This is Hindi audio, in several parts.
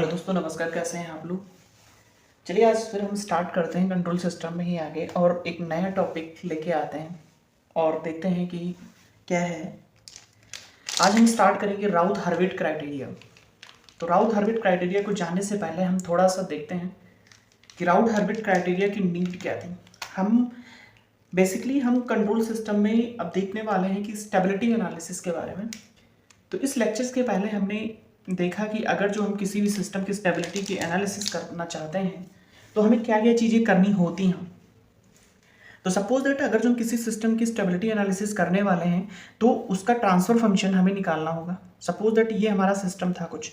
हेलो दोस्तों, नमस्कार। कैसे हैं आप लोग? चलिए आज फिर हम स्टार्ट करते हैं कंट्रोल सिस्टम में ही आगे और एक नया टॉपिक लेके आते हैं और देखते हैं कि क्या है। आज हम स्टार्ट करेंगे राउथ हर्विट क्राइटेरिया। तो राउथ हर्विट क्राइटेरिया को जानने से पहले हम थोड़ा सा देखते हैं कि राउथ हर्विट क्राइटेरिया की नीड क्या थी। हम कंट्रोल सिस्टम में अब देखने वाले हैं कि स्टेबिलिटी एनालिसिस के बारे में। तो इस लेक्चर्स के पहले हमने देखा कि अगर जो हम किसी भी सिस्टम की स्टेबिलिटी की एनालिसिस करना चाहते हैं तो हमें क्या क्या चीज़ें करनी होती हैं। तो सपोज दैट अगर जो हम किसी सिस्टम की स्टेबिलिटी एनालिसिस करने वाले हैं तो उसका ट्रांसफ़र फंक्शन हमें निकालना होगा। सपोज दैट ये हमारा सिस्टम था कुछ,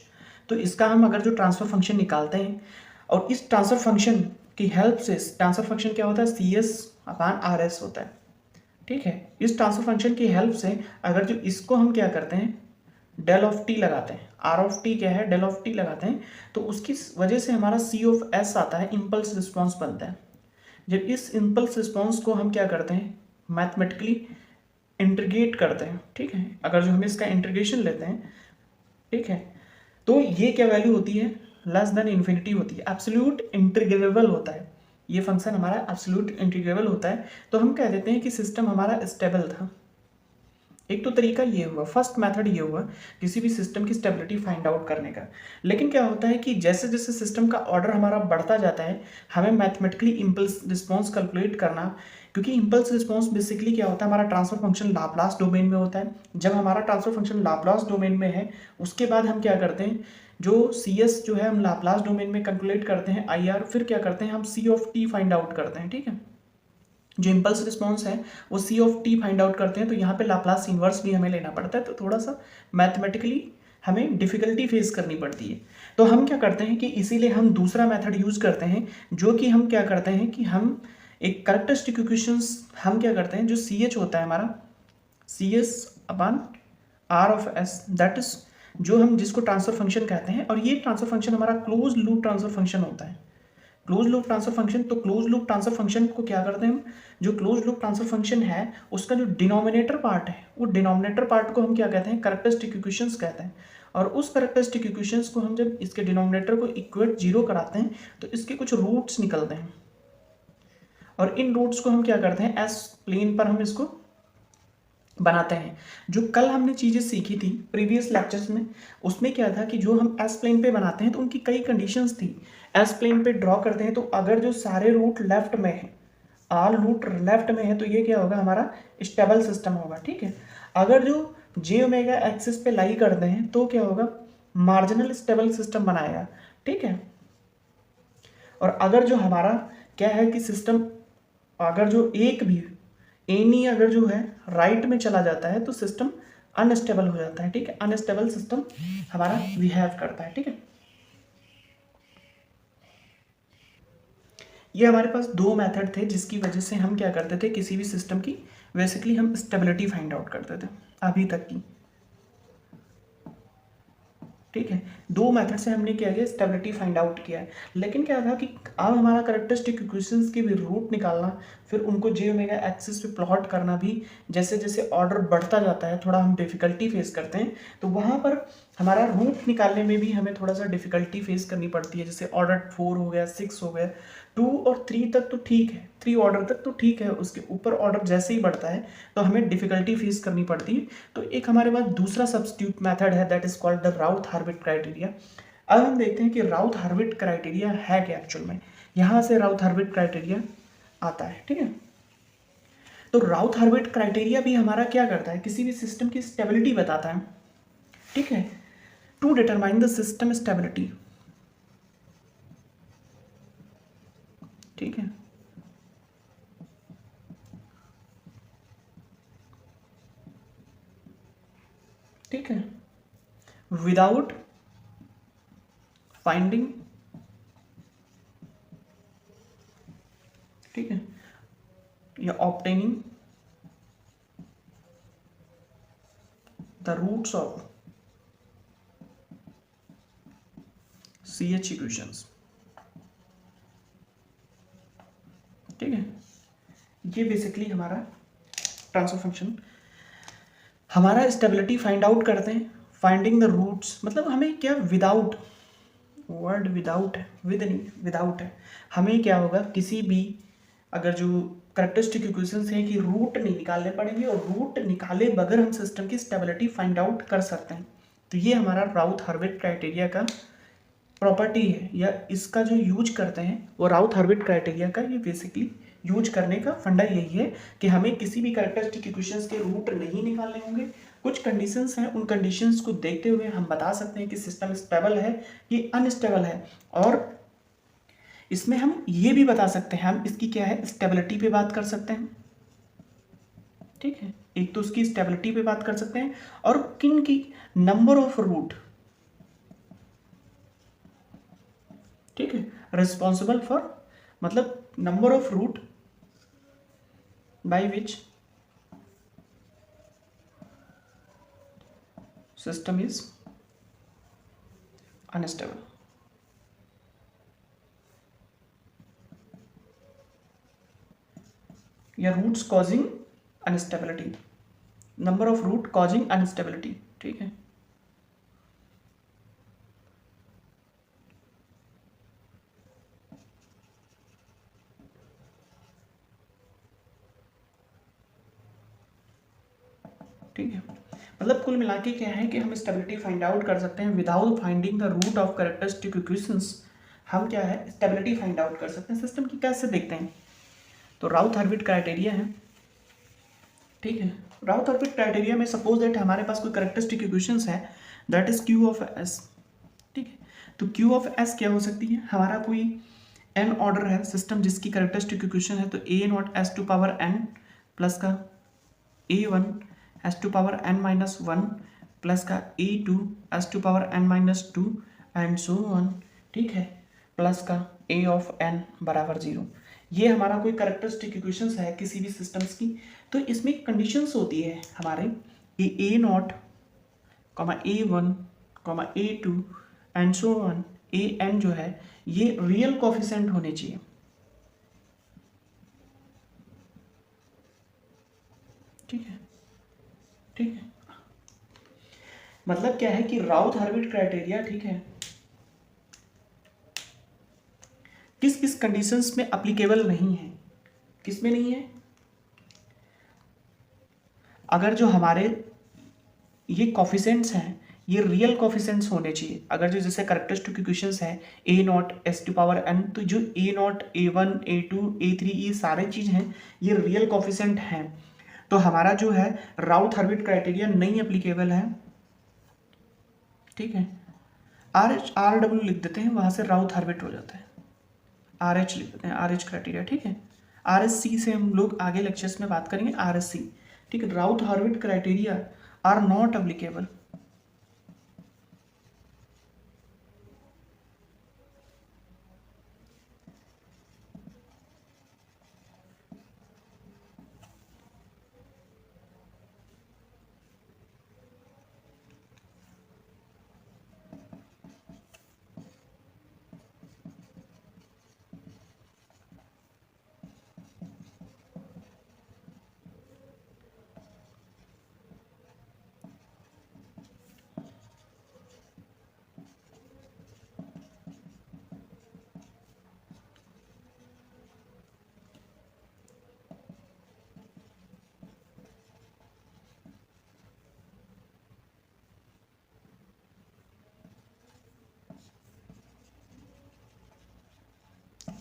तो इसका हम अगर जो ट्रांसफ़र फंक्शन निकालते हैं और इस ट्रांसफ़र फंक्शन की हेल्प से, ट्रांसफ़र फंक्शन क्या होता है, CS/RS होता है। ठीक है, इस ट्रांसफ़र फंक्शन की हेल्प से अगर जो इसको हम क्या करते हैं, डेल ऑफ टी लगाते हैं, आर ऑफ टी क्या है, डेल ऑफ टी लगाते हैं, तो उसकी वजह से हमारा C(S) आता है, इम्पल्स रिस्पॉन्स बनता है। जब इस इम्पल्स रिस्पॉन्स को हम क्या करते हैं, मैथमेटिकली इंटीग्रेट करते हैं। ठीक है, अगर जो हम इसका इंटीग्रेशन लेते हैं, ठीक है, तो ये क्या वैल्यू होती है, लेस देन इन्फिनिटी होती है, एब्सोल्यूट इंटीग्रेबल होता है। ये फंक्शन हमारा एब्सोल्यूट इंटीग्रेबल होता है। तो हम कह देते हैं कि सिस्टम हमारा स्टेबल था। एक तो तरीका ये हुआ, फर्स्ट मेथड ये हुआ किसी भी सिस्टम की स्टेबिलिटी फाइंड आउट करने का। लेकिन क्या होता है कि जैसे जैसे सिस्टम का ऑर्डर हमारा बढ़ता जाता है, हमें मैथमेटिकली इम्पल्स रिस्पॉन्स कैलकुलेट करना, क्योंकि इम्पल्स रिस्पॉन्स बेसिकली क्या होता है, हमारा ट्रांसफर फंक्शन लाप्लास डोमेन में होता है। जब हमारा ट्रांसफर फंक्शन लाप्लास डोमेन में है, उसके बाद हम क्या करते हैं, जो CS जो है हम लाप्लास डोमेन में कैलकुलेट करते हैं IR, फिर क्या करते हैं हम C(t) फाइंड आउट करते हैं। ठीक है, जो इम्पल्स रिस्पॉन्स है वो C(t) फाइंड आउट करते हैं। तो यहाँ पे लाप्लास इन्वर्स भी हमें लेना पड़ता है, तो थोड़ा सा मैथमेटिकली हमें डिफिकल्टी फेस करनी पड़ती है। तो हम क्या करते हैं कि इसीलिए हम दूसरा मेथड यूज़ करते हैं, जो कि हम क्या करते हैं कि हम एक कैरेक्टरिस्टिक इक्वेशंस हम क्या करते हैं, जो CH होता है हमारा CS/R(S), दैट इज जो हम जिसको ट्रांसफर फंक्शन कहते हैं, और ये ट्रांसफर फंक्शन हमारा क्लोज लूप ट्रांसफर फंक्शन होता है। क्लोज लूप ट्रांसफर फंक्शन, तो क्लोज लूप ट्रांसफर फंक्शन को क्या करते हैं हम, जो क्लोज लूप ट्रांसफर फंक्शन है उसका जो डिनोमिनेटर पार्ट है, वो डिनोमिनेटर पार्ट को हम क्या कहते हैं, कैरेक्टरिस्टिक इक्वेशंस कहते हैं। और उस कैरेक्टरिस्टिक इक्वेशंस को हम जब इसके डिनोमिनेटर को इक्वेट 0 कराते हैं तो इसके कुछ रूट्स निकलते हैं, और इन रूट्स को हम क्या करते हैं, एस प्लेन पर हम इसको बनाते हैं। जो कल हमने चीज़ें सीखी थी प्रीवियस लेक्चर्स में, उसमें क्या था कि जो हम एस प्लेन पे बनाते हैं तो उनकी कई कंडीशंस थी। एस प्लेन पे ड्रॉ करते हैं तो अगर जो सारे रूट लेफ्ट में है, ऑल रूट लेफ्ट में है, तो ये क्या होगा, हमारा स्टेबल सिस्टम होगा। ठीक है, अगर जो जे ओमेगा एक्सिस पे लाई करते हैं तो क्या होगा, मार्जिनल स्टेबल सिस्टम बनाएगा। ठीक है, और अगर जो हमारा क्या है कि सिस्टम, अगर जो एक भी एनी अगर जो है राइट में चला जाता है तो सिस्टम अनस्टेबल हो जाता है। ठीक है, अनस्टेबल सिस्टम हमारा बिहेव करता है। ठीक है, ये हमारे पास दो मेथड थे जिसकी वजह से हम क्या करते थे, किसी भी सिस्टम की बेसिकली हम स्टेबिलिटी फाइंड आउट करते थे अभी तक की। ठीक है, दो मेथड से हमने क्या किया, स्टेबिलिटी फाइंड आउट किया है। लेकिन क्या था कि अब हमारा कैरेक्टरिस्टिक इक्वेशंस की भी रूट निकालना, फिर उनको जे ओमेगा एक्सिस पे प्लॉट करना भी, जैसे जैसे ऑर्डर बढ़ता जाता है थोड़ा हम डिफिकल्टी फेस करते हैं। तो वहाँ पर हमारा रूट निकालने में भी हमें थोड़ा सा डिफिकल्टी फेस करनी पड़ती है। जैसे ऑर्डर 4 हो गया, 6 हो गया, 2 और 3 तक तो ठीक है, 3 ऑर्डर तक तो ठीक है, उसके ऊपर ऑर्डर जैसे ही बढ़ता है तो हमें डिफिकल्टी फेस करनी पड़ती है। तो एक हमारे पास दूसरा सब्स्टिट्यूट मेथड है, that is called the Routh Hurwitz criteria. अब हम देखते हैं कि राउथ हर्विट क्राइटेरिया है क्या एक्चुअल में, यहाँ से राउथ हर्विट क्राइटेरिया आता है। ठीक है, तो राउथ हर्विट क्राइटेरिया भी हमारा क्या करता है, किसी भी सिस्टम की स्टेबिलिटी बताता है। ठीक है, to determine the system stability. ठीक है, ठीक है, विदाउट फाइंडिंग, ठीक है, या obtaining the roots of CH equations. ठीक है, ये बेसिकली हमारा ट्रांसफर फंक्शन, हमारा स्टेबिलिटी फाइंड आउट करते हैं, फाइंडिंग द रूट्स मतलब हमें क्या, विदाउट वर्ड विदाउट है, विद नहीं, विदाउट है। हमें क्या होगा, किसी भी अगर जो कैरेक्टरिस्टिक इक्वेशंस है कि रूट नहीं निकालने पड़ेंगे, और रूट निकाले बगैर हम सिस्टम की स्टेबिलिटी फाइंड आउट कर सकते हैं। तो ये हमारा राउथ हर्विट क्राइटेरिया का प्रॉपर्टी है, या इसका जो यूज करते हैं वो राउथ हर्विट क्राइटेरिया का, ये बेसिकली यूज करने का फंडा यही है कि हमें किसी भी कैरेक्टरिस्टिक इक्वेशंस के रूट नहीं निकालने होंगे। कुछ कंडीशंस हैं, उन कंडीशंस को देखते हुए हम बता सकते हैं कि सिस्टम स्टेबल है कि अनस्टेबल है, और इसमें हम ये भी बता सकते हैं, हम इसकी क्या है, स्टेबिलिटी पे बात कर सकते हैं। ठीक है, एक तो उसकी स्टेबिलिटी पे बात कर सकते हैं, और किन की नंबर ऑफ रूट, ठीक है, रिस्पॉन्सिबल फॉर, मतलब number of root by which system is unstable. या roots causing instability, number of root causing instability. ठीक है, ठीक है, मतलब कुल मिला के क्या है कि हम स्टेबिलिटी फाइंड आउट कर सकते हैं without finding the root of characteristic equations. हम क्या है, स्टेबिलिटी फाइंड आउट कर सकते हैं सिस्टम की। कैसे देखते हैं, तो राउथ हर्विट क्राइटेरिया है। ठीक है, राउथ हर्विट क्राइटेरिया में सपोज दैट हमारे पास कोई कैरेक्टरिस्टिक इक्वेशंस है, that is Q of S. ठीक है, तो क्यू ऑफ एस क्या हो सकती है, हमारा कोई एन ऑर्डर है सिस्टम जिसकी कैरेक्टरिस्टिक इक्वेशन है, तो a naught s to power n plus का a one s to power n minus one plus का a two s to power n minus two and so on. ठीक है, प्लस का ए ऑफ एन बराबर 0। ये हमारा कोई कैरेक्टरिस्टिक इक्वेशंस है किसी भी सिस्टम्स की। तो इसमें कंडीशंस होती है हमारे a naught comma a one comma a two and so on, a n जो है ये रियल कोफिशिएंट होने चाहिए। ठीक है, ठीक है, मतलब क्या है कि राउथ हर्विट क्राइटेरिया, ठीक है, किस किस कंडीशंस में अप्लीकेबल नहीं है, किस में नहीं है, अगर जो हमारे ये कोफिशिएंट्स हैं ये रियल कोफिशिएंट्स होने चाहिए। अगर जो जैसे कैरेक्टरिस्टिक इक्वेशंस है a naught s to power n, तो जो a naught a one a two a three ये सारे चीज़ हैं ये रियल कोफिशिएंट हैं, तो हमारा जो है राउथ हर्विट क्राइटेरिया नहीं एप्लीकेबल है। ठीक है, आर डब्ल्यू लिख देते हैं, वहाँ से राउथ हर्विट हो जाता है, आर एच लिख देते हैं, आर एच क्राइटेरिया। ठीक है, आर एस सी से हम लोग आगे लेक्चर्स में बात करेंगे, आर एस सी। ठीक है, Routh Hurwitz criteria are not applicable.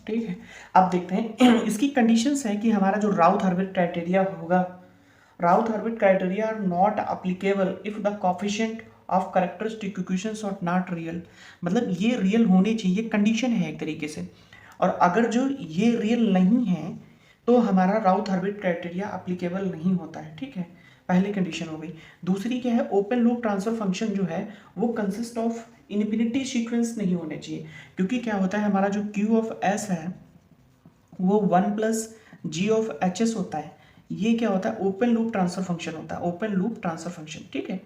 ठीक है, अब देखते हैं इसकी कंडीशंस है कि हमारा जो राउथ हर्विट क्राइटेरिया होगा, Routh Hurwitz criteria are not applicable if the coefficient of characteristic equations are not real. मतलब ये रियल होने चाहिए, कंडीशन है एक तरीके से, और अगर जो ये रियल नहीं है तो हमारा राउथ हर्विट क्राइटेरिया अप्लीकेबल नहीं होता है। ठीक है, पहली कंडीशन हो गई। दूसरी क्या है, ओपन लूप ट्रांसफर फंक्शन जो है वो कंसिस्ट ऑफ इन्फिनिटी सीक्वेंस नहीं होने चाहिए, क्योंकि क्या होता है हमारा जो क्यू ऑफ एस है वो 1 plus G of H S होता है। ये क्या होता है, ओपन लूप ट्रांसफर फंक्शन होता है, ओपन लूप ट्रांसफर फंक्शन। ठीक है,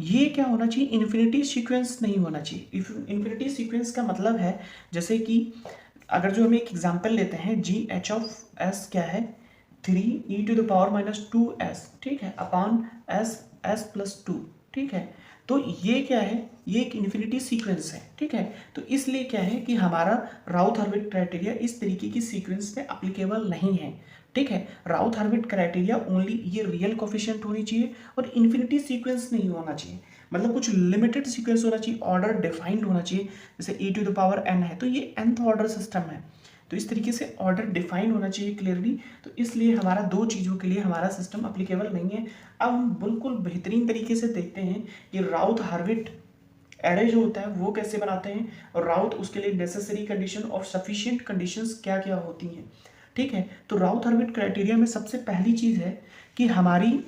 ये क्या होना चाहिए, इन्फिनिटी सीक्वेंस नहीं होना चाहिए। इन्फिनिटी सीक्वेंस का मतलब है जैसे कि अगर जो हम एक एग्जांपल लेते हैं, जी एच ऑफ एस क्या है, 3 e to the power minus 2s। ठीक है, अपॉन एस प्लस 2। ठीक है, तो ये क्या है, ये एक इन्फिनिटी सीक्वेंस है, ठीक है। तो इसलिए क्या है कि हमारा राउथ हर्विट क्राइटेरिया इस तरीके की सीक्वेंस में अप्लीकेबल नहीं है, ठीक है। राउथ हर्विट क्राइटेरिया ओनली ये रियल कोफिशिएंट होनी चाहिए और इन्फिनिटी सीक्वेंस नहीं होना चाहिए, मतलब कुछ लिमिटेड सीक्वेंस होना चाहिए, ऑर्डर डिफाइंड होना चाहिए। जैसे e⁻n है तो ये nth ऑर्डर सिस्टम है, तो इस तरीके से ऑर्डर डिफाइंड होना चाहिए क्लियरली। तो इसलिए हमारा दो चीज़ों के लिए हमारा सिस्टम अप्लीकेबल नहीं है। अब हम बिल्कुल बेहतरीन तरीके से देखते हैं कि राउथ हर्विट एरे जो होता है वो कैसे बनाते हैं और राउथ उसके लिए नेसेसरी कंडीशन और सफिशिएंट कंडीशंस क्या क्या होती हैं, ठीक है। तो राउथ हर्विट क्राइटेरिया में सबसे पहली चीज़ है कि हमारी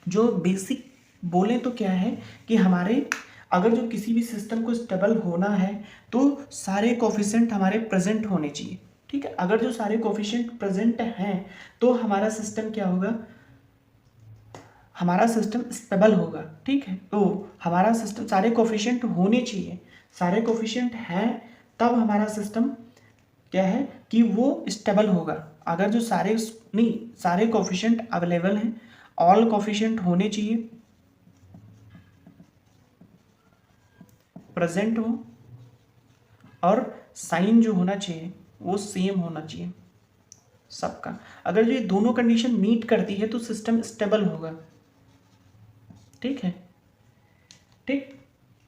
जो बेसिक बोलें तो क्या है कि हमारे अगर जो किसी भी सिस्टम को स्टेबल होना है तो सारे कोफिशिएंट हमारे प्रेजेंट होने चाहिए, ठीक है। अगर जो सारे कोफिशिएंट प्रेजेंट हैं तो हमारा सिस्टम क्या होगा, हमारा सिस्टम स्टेबल होगा, ठीक है। तो हमारा सिस्टम सारे कोफिशिएंट होने चाहिए, सारे कोफिशिएंट हैं तब हमारा सिस्टम क्या है कि वो स्टेबल होगा। अगर जो सारे कोफिशिएंट अवेलेबल हैं, ऑल कोफिशिएंट होने चाहिए, प्रेजेंट हो और साइन जो होना चाहिए वो सेम होना चाहिए सबका। अगर ये दोनों कंडीशन मीट करती है तो सिस्टम स्टेबल होगा, ठीक है, ठीक।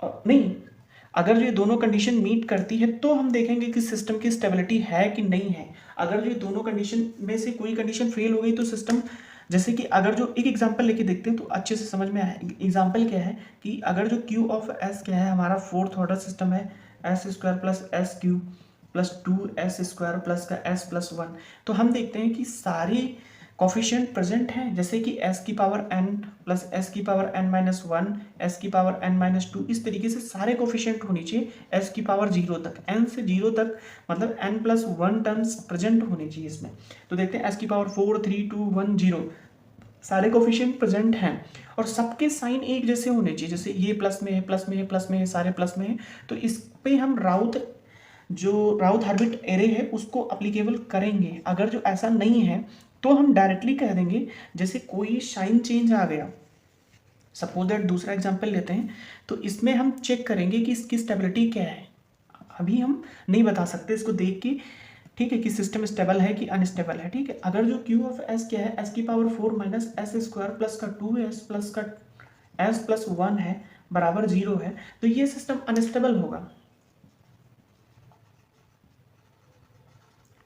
और नहीं, अगर ये दोनों कंडीशन मीट करती है तो हम देखेंगे कि सिस्टम की स्टेबिलिटी है कि नहीं है। अगर ये दोनों कंडीशन में से कोई कंडीशन फेल हो गई तो सिस्टम, जैसे कि अगर जो एक एग्जांपल लेके देखते हैं तो अच्छे से समझ में आए। एग्जांपल क्या है कि अगर जो क्यू ऑफ एस क्या है, हमारा फोर्थ ऑर्डर सिस्टम है, S square plus S Q plus 2s² plus का s+1, तो हम देखते हैं कि सारे कोफिशिएंट प्रेजेंट हैं, जैसे कि s⁻n प्लस s⁻n-1, s⁻n-2, इस तरीके से सारे कोफिशिएंट होनी चाहिए s⁻0 तक, n से 0 तक, मतलब n+1 टर्म्स प्रेजेंट होनी चाहिए इसमें। तो देखते हैं s⁻4 3 2 1 0 सारे कोफिशिएंट प्रेजेंट हैं और सबके साइन एक जैसे होने चाहिए, जैसे ये प्लस में है, प्लस में है, प्लस में है, सारे प्लस में है। तो इस पे हम राउथ हर्विट एरे है उसको अप्लीकेबल करेंगे। अगर जो ऐसा नहीं है तो हम डायरेक्टली कह देंगे, जैसे कोई साइन चेंज आ गया, सपोज दैट दूसरा एग्जांपल लेते हैं, तो इसमें हम चेक करेंगे कि इसकी स्टेबिलिटी क्या है। अभी हम नहीं बता सकते इसको देख के, ठीक है, कि सिस्टम स्टेबल है कि अनस्टेबल है, ठीक है। अगर जो क्यू ऑफ एस क्या है, s⁻4 माइनस s² प्लस का 2s प्लस का s+1 है बराबर 0 है, तो ये सिस्टम अनस्टेबल होगा,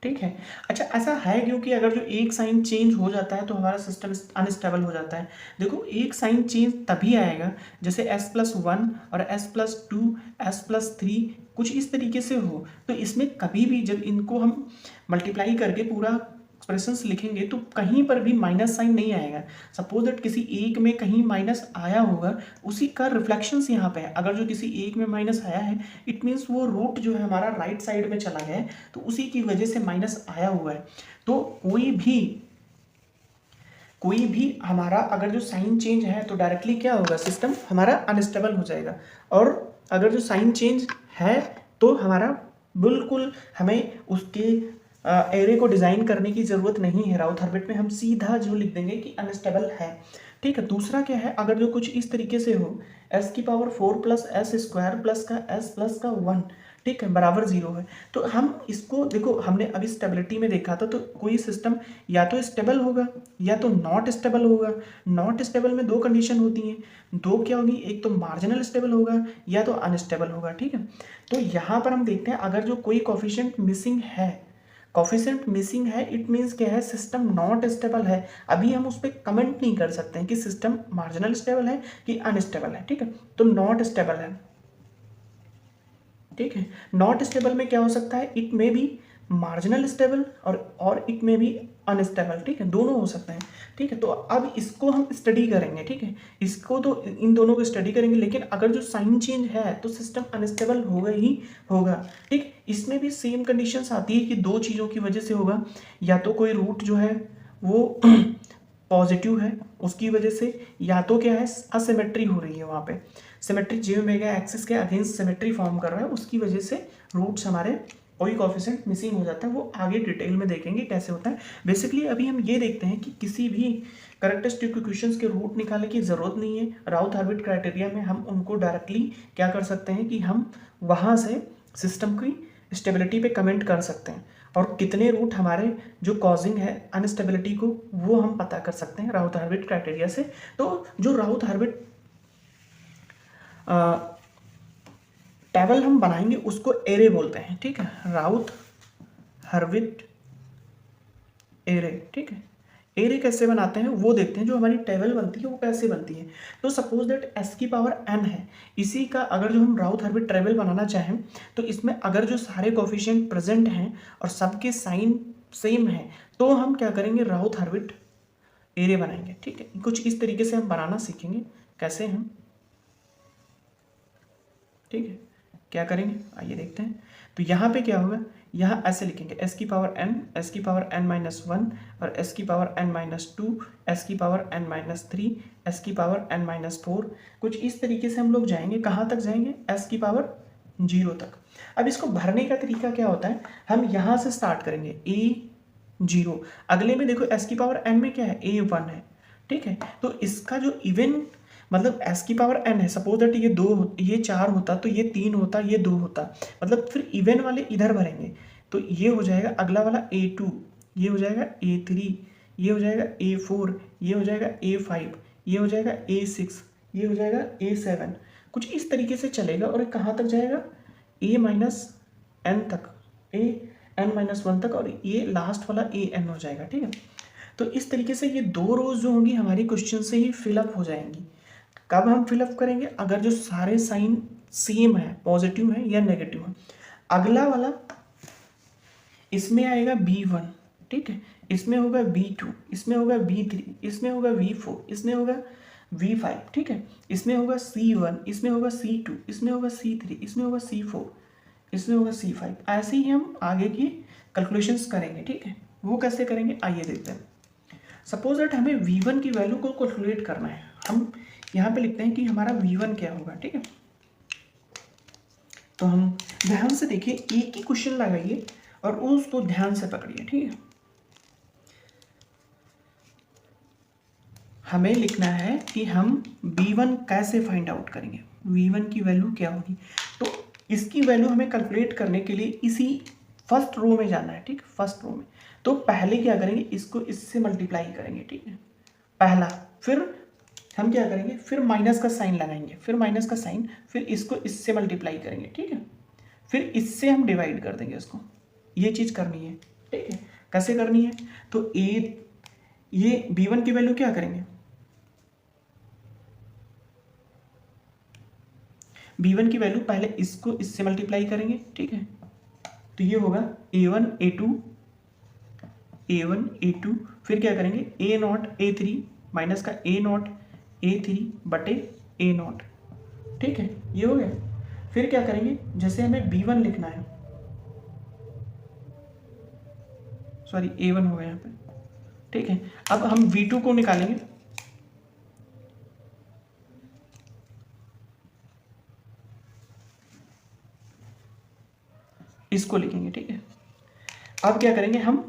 ठीक है। अच्छा, ऐसा है क्योंकि अगर जो एक साइन चेंज हो जाता है तो हमारा सिस्टम अनस्टेबल हो जाता है। देखो, एक साइन चेंज तभी आएगा जैसे s+1 और s+2 s+3 कुछ इस तरीके से हो। तो इसमें कभी भी जब इनको हम मल्टीप्लाई करके पूरा एक्सप्रेशंस लिखेंगे तो कहीं पर भी माइनस साइन नहीं आएगा। सपोज दैट किसी एक में कहीं माइनस आया होगा, उसी का रिफ्लेक्शंस यहाँ पे है। अगर जो किसी एक में माइनस आया है, इट मीन्स वो रूट जो है हमारा राइट साइड में चला गया है, तो उसी की वजह से माइनस आया हुआ है। तो कोई भी हमारा अगर जो साइन चेंज है तो डायरेक्टली क्या होगा, सिस्टम हमारा अनस्टेबल हो जाएगा। और अगर जो साइन चेंज है तो हमारा बिल्कुल हमें उसके एरे को डिज़ाइन करने की ज़रूरत नहीं है। राउथ हर्विट में हम सीधा जो लिख देंगे कि अनस्टेबल है, ठीक है। दूसरा क्या है, अगर जो कुछ इस तरीके से हो, s⁻4 प्लस s² प्लस का s प्लस का 1, ठीक है, बराबर 0 है, तो हम इसको देखो, हमने अभी स्टेबिलिटी में देखा था, तो कोई सिस्टम या तो स्टेबल होगा या तो नॉट स्टेबल होगा। नॉट स्टेबल में दो कंडीशन होती हैं, दो क्या होगी, एक तो मार्जिनल स्टेबल होगा या तो अनस्टेबल होगा, ठीक है। तो यहाँ पर हम देखते हैं अगर जो कोई कोफिशिएंट मिसिंग है, इट मीन्स क्या है, सिस्टम नॉट स्टेबल है। अभी हम उस पर कमेंट नहीं कर सकते हैं कि सिस्टम मार्जिनल स्टेबल है कि अनस्टेबल है, ठीक है। तो नॉट स्टेबल है, ठीक है। नॉट स्टेबल में क्या हो सकता है, इट में बी मार्जिनल स्टेबल और इट में भी अनस्टेबल, ठीक है, दोनों हो सकते हैं, ठीक है। तो अब इसको हम स्टडी करेंगे, ठीक है, इसको तो इन दोनों को स्टडी करेंगे। लेकिन अगर जो साइन चेंज है तो सिस्टम अनस्टेबल होगा ही होगा, ठीक। इसमें भी सेम कंडीशंस आती है कि दो चीज़ों की वजह से होगा, या तो कोई रूट जो है वो पॉजिटिव है उसकी वजह से, या तो क्या है, असिमेट्री हो रही है, वहाँ पे सिमेट्री j ओमेगा एक्सिस के अगेंस्ट सिमेट्री फॉर्म कर रहा है, उसकी वजह से रूट्स हमारे कोई कोफिशिएंट मिसिंग हो जाता है, वो आगे डिटेल में देखेंगे कैसे होता है। बेसिकली अभी हम ये देखते हैं कि किसी भी कैरेक्टरिस्टिक इक्वेशंस के रूट निकालने की ज़रूरत नहीं है। राउथ हार्विट क्राइटेरिया में हम उनको डायरेक्टली क्या कर सकते हैं कि हम वहाँ से सिस्टम की स्टेबिलिटी पे कमेंट कर सकते हैं, और कितने रूट हमारे जो कॉजिंग है अनस्टेबिलिटी को, वो हम पता कर सकते हैं राउथ हार्विट क्राइटेरिया से। तो जो राउथ हार्विट टेबल हम बनाएंगे उसको एरे बोलते हैं, ठीक है, राउथ हार्विट एरे, ठीक है। एरे कैसे बनाते हैं वो देखते हैं। जो हमारी टेबल बनती है वो कैसे बनती है, तो सपोज दैट s की पावर n है, इसी का अगर जो हम राउथ हार्विट टेबल बनाना चाहें तो इसमें अगर जो सारे कोफिशिएंट प्रेजेंट हैं और सबके साइन सेम है तो हम क्या करेंगे, राउथ हार्विट एरे बनाएंगे, ठीक है। कुछ इस तरीके से हम बनाना सीखेंगे कैसे हम, ठीक है, क्या करेंगे आइए देखते हैं। तो यहाँ पे क्या होगा, यहाँ ऐसे लिखेंगे s की पावर n, s की पावर n माइनस 1 और s की पावर n माइनस 2, s की पावर n माइनस 3, s की पावर n माइनस 4। कुछ इस तरीके से हम लोग जाएंगे, कहाँ तक जाएंगे, s की पावर 0 तक। अब इसको भरने का तरीका क्या होता है, हम यहाँ से स्टार्ट करेंगे a0, अगले में देखो s की पावर n में क्या है, a1 है, ठीक है। तो इसका जो इवन मतलब s की पावर n है, सपोज दैट ये 4 होता तो ये 3 होता, ये 2 होता, मतलब फिर इवन वाले इधर भरेंगे तो ये हो जाएगा अगला वाला a2, ये हो जाएगा a3, ये हो जाएगा a4, ये हो जाएगा a5, ये हो जाएगा a6, ये हो जाएगा a7। कुछ इस तरीके से चलेगा और कहाँ तक जाएगा, a माइनस n तक, a n माइनस 1 तक, और ये लास्ट वाला a n हो जाएगा, ठीक है। तो इस तरीके से ये 2 रोज जो होंगी हमारी क्वेश्चन से ही फिलअप हो जाएंगी। कब हम फिलअप करेंगे, अगर जो सारे साइन सेम है, पॉजिटिव है या नेगेटिव है। अगला वाला इसमें आएगा b1, ठीक है, इसमें होगा b2, इसमें होगा b3, इसमें होगा v4, इसमें होगा v5, ठीक है, इसमें होगा c1, इसमें होगा c2, इसमें होगा c3, इसमें होगा c4, इसमें होगा c5। ऐसे ही हम आगे की कैलकुलेशंस करेंगे, ठीक है। वो कैसे करेंगे आइए देखते हैं। सपोज दैट हमें v1 की वैल्यू को कैलकुलेट करना है, हम यहाँ पे लिखते हैं कि हमारा v1 क्या होगा, ठीक है। तो हम ध्यान से देखिए, एक ही क्वेश्चन लगाइए और उसको ध्यान से पकड़िए, ठीक है। हमें लिखना है कि हम v1 कैसे फाइंड आउट करेंगे, v1 की वैल्यू क्या होगी। तो इसकी वैल्यू हमें कैलकुलेट करने के लिए इसी फर्स्ट रो में जाना है, ठीक, फर्स्ट रो में। तो पहले क्या करेंगे, इसको इससे मल्टीप्लाई करेंगे, ठीक है, पहला। फिर हम क्या करेंगे, फिर माइनस का साइन लगाएंगे, फिर माइनस का साइन, फिर इसको इससे मल्टीप्लाई करेंगे, ठीक है, फिर इससे हम डिवाइड कर देंगे इसको। ये चीज़ करनी है, ठीक है। कैसे करनी है, तो ये b1 की वैल्यू क्या करेंगे, b1 की वैल्यू पहले इसको इससे मल्टीप्लाई करेंगे, ठीक है। तो ये होगा a1 a2, a1 a2, फिर क्या करेंगे a0 a3 माइनस का a0 a3 बटे a0, ठीक है, ये हो गया। फिर क्या करेंगे, जैसे हमें b1 लिखना है, सॉरी a1 हो गया यहाँ पे, ठीक है। अब हम v2 को निकालेंगे, इसको लिखेंगे, ठीक है। अब क्या करेंगे, हम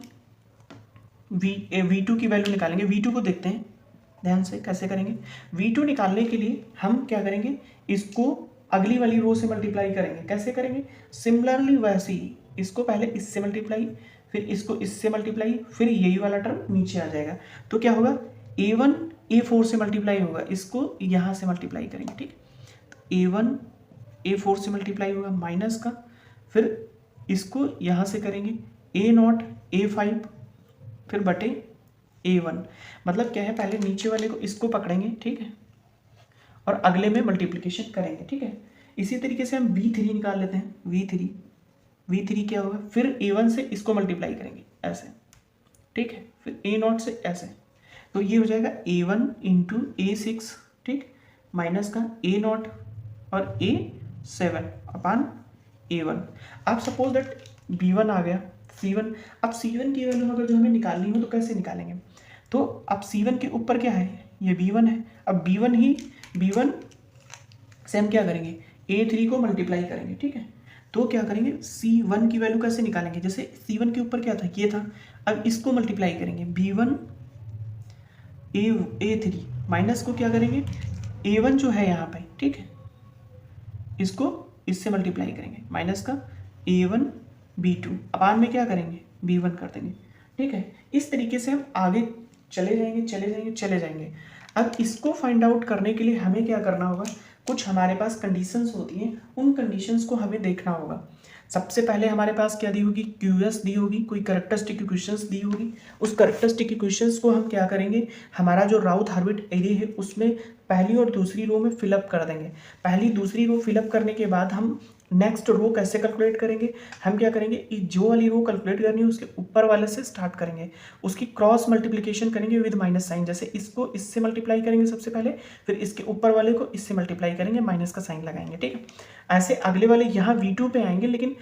v2 की वैल्यू निकालेंगे। v2 को देखते हैं ध्यान से कैसे करेंगे। v2 निकालने के लिए हम क्या करेंगे, इसको अगली वाली रो से मल्टीप्लाई करेंगे। कैसे करेंगे, सिमिलरली वैसे ही, इसको पहले इससे मल्टीप्लाई, फिर इसको इससे मल्टीप्लाई, फिर यही वाला टर्म नीचे आ जाएगा। तो क्या होगा, a1 a4 से मल्टीप्लाई होगा, इसको यहाँ से मल्टीप्लाई करेंगे, ठीक। a1 a4 से मल्टीप्लाई होगा माइनस का, फिर इसको यहाँ से करेंगे a0 a5, फिर बटे a1। मतलब क्या है, पहले नीचे वाले को इसको पकड़ेंगे, ठीक है, और अगले में मल्टीप्लिकेशन करेंगे, ठीक है। इसी तरीके से हम v3 निकाल लेते हैं। v3 क्या होगा, फिर a1 से इसको मल्टीप्लाई करेंगे ऐसे, ठीक है, फिर a0 से ऐसे। तो ये हो जाएगा a1 इंटू a6, ठीक, माइनस का a0 और a7 अपान a1। अब सपोज दैट b1 आ गया, c1। अब c1 की वैल्यू अगर जो हमें निकालनी हो तो कैसे निकालेंगे, तो अब c1 के ऊपर क्या है, ये b1 है। अब b1 से हम क्या करेंगे, a3 को मल्टीप्लाई करेंगे, ठीक है। तो क्या करेंगे, C1 की वैल्यू कैसे निकालेंगे, जैसे C1 के ऊपर क्या था, ये था, अब इसको मल्टीप्लाई करेंगे B1 A3 माइनस को क्या करेंगे A1 जो है यहाँ पे, ठीक है, इसको इससे मल्टीप्लाई करेंगे माइनस का A1 B2 अपान में क्या करेंगे B1 कर देंगे, ठीक है। इस तरीके से हम आगे चले जाएंगे चले जाएंगे चले जाएंगे। अब इसको फाइंड आउट करने के लिए हमें क्या करना होगा, कुछ हमारे पास कंडीशंस होती हैं, उन कंडीशंस को हमें देखना होगा। सबसे पहले हमारे पास क्या दी होगी, क्यूएस दी होगी, कोई कैरेक्टरिस्टिक इक्वेशंस दी होगी। उस कैरेक्टरिस्टिक इक्वेशंस को हम क्या करेंगे, हमारा जो राउथ हार्विट एरे है उसमें पहली और दूसरी रो में फिलअप कर देंगे। पहली दूसरी रो फिलअप करने के बाद हम नेक्स्ट रो कैसे कैलकुलेट करेंगे, हम क्या करेंगे, जो वाली रो कैलकुलेट करनी है उसके ऊपर वाले से स्टार्ट करेंगे, उसकी क्रॉस मल्टीप्लिकेशन करेंगे विद माइनस साइन। जैसे इसको इससे मल्टीप्लाई करेंगे सबसे पहले, फिर इसके ऊपर वाले को इससे मल्टीप्लाई करेंगे, माइनस का साइन लगाएंगे, ठीक है। ऐसे अगले वाले यहाँ V2 पे आएंगे, लेकिन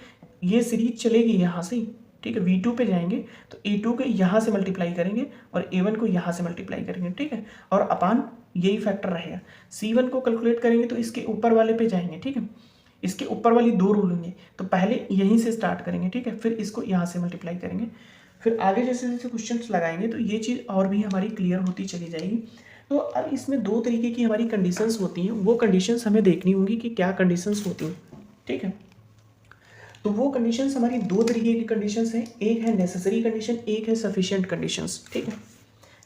ये सीरीज चलेगी यहाँ से, ठीक है। V2 पे जाएंगे तो A2 को यहाँ से मल्टीप्लाई करेंगे और A1 को यहाँ से मल्टीप्लाई करेंगे, ठीक है, और अपान यही फैक्टर रहेगा। C1 को कैलकुलेट करेंगे तो इसके ऊपर वाले पे जाएंगे, ठीक है, इसके ऊपर वाली दो रो लेंगे, तो पहले यहीं से स्टार्ट करेंगे, ठीक है, फिर इसको यहाँ से मल्टीप्लाई करेंगे, फिर आगे जैसे जैसे क्वेश्चंस लगाएंगे तो ये चीज़ और भी हमारी क्लियर होती चली जाएगी। तो अब इसमें दो तरीके की हमारी कंडीशंस होती हैं, वो कंडीशंस हमें देखनी होंगी कि क्या कंडीशंस होती हैं, ठीक है। तो वो कंडीशंस हमारी दो तरीके की कंडीशंस हैं, एक है नेसेसरी कंडीशन, एक है सफिशिएंट कंडीशंस, ठीक है।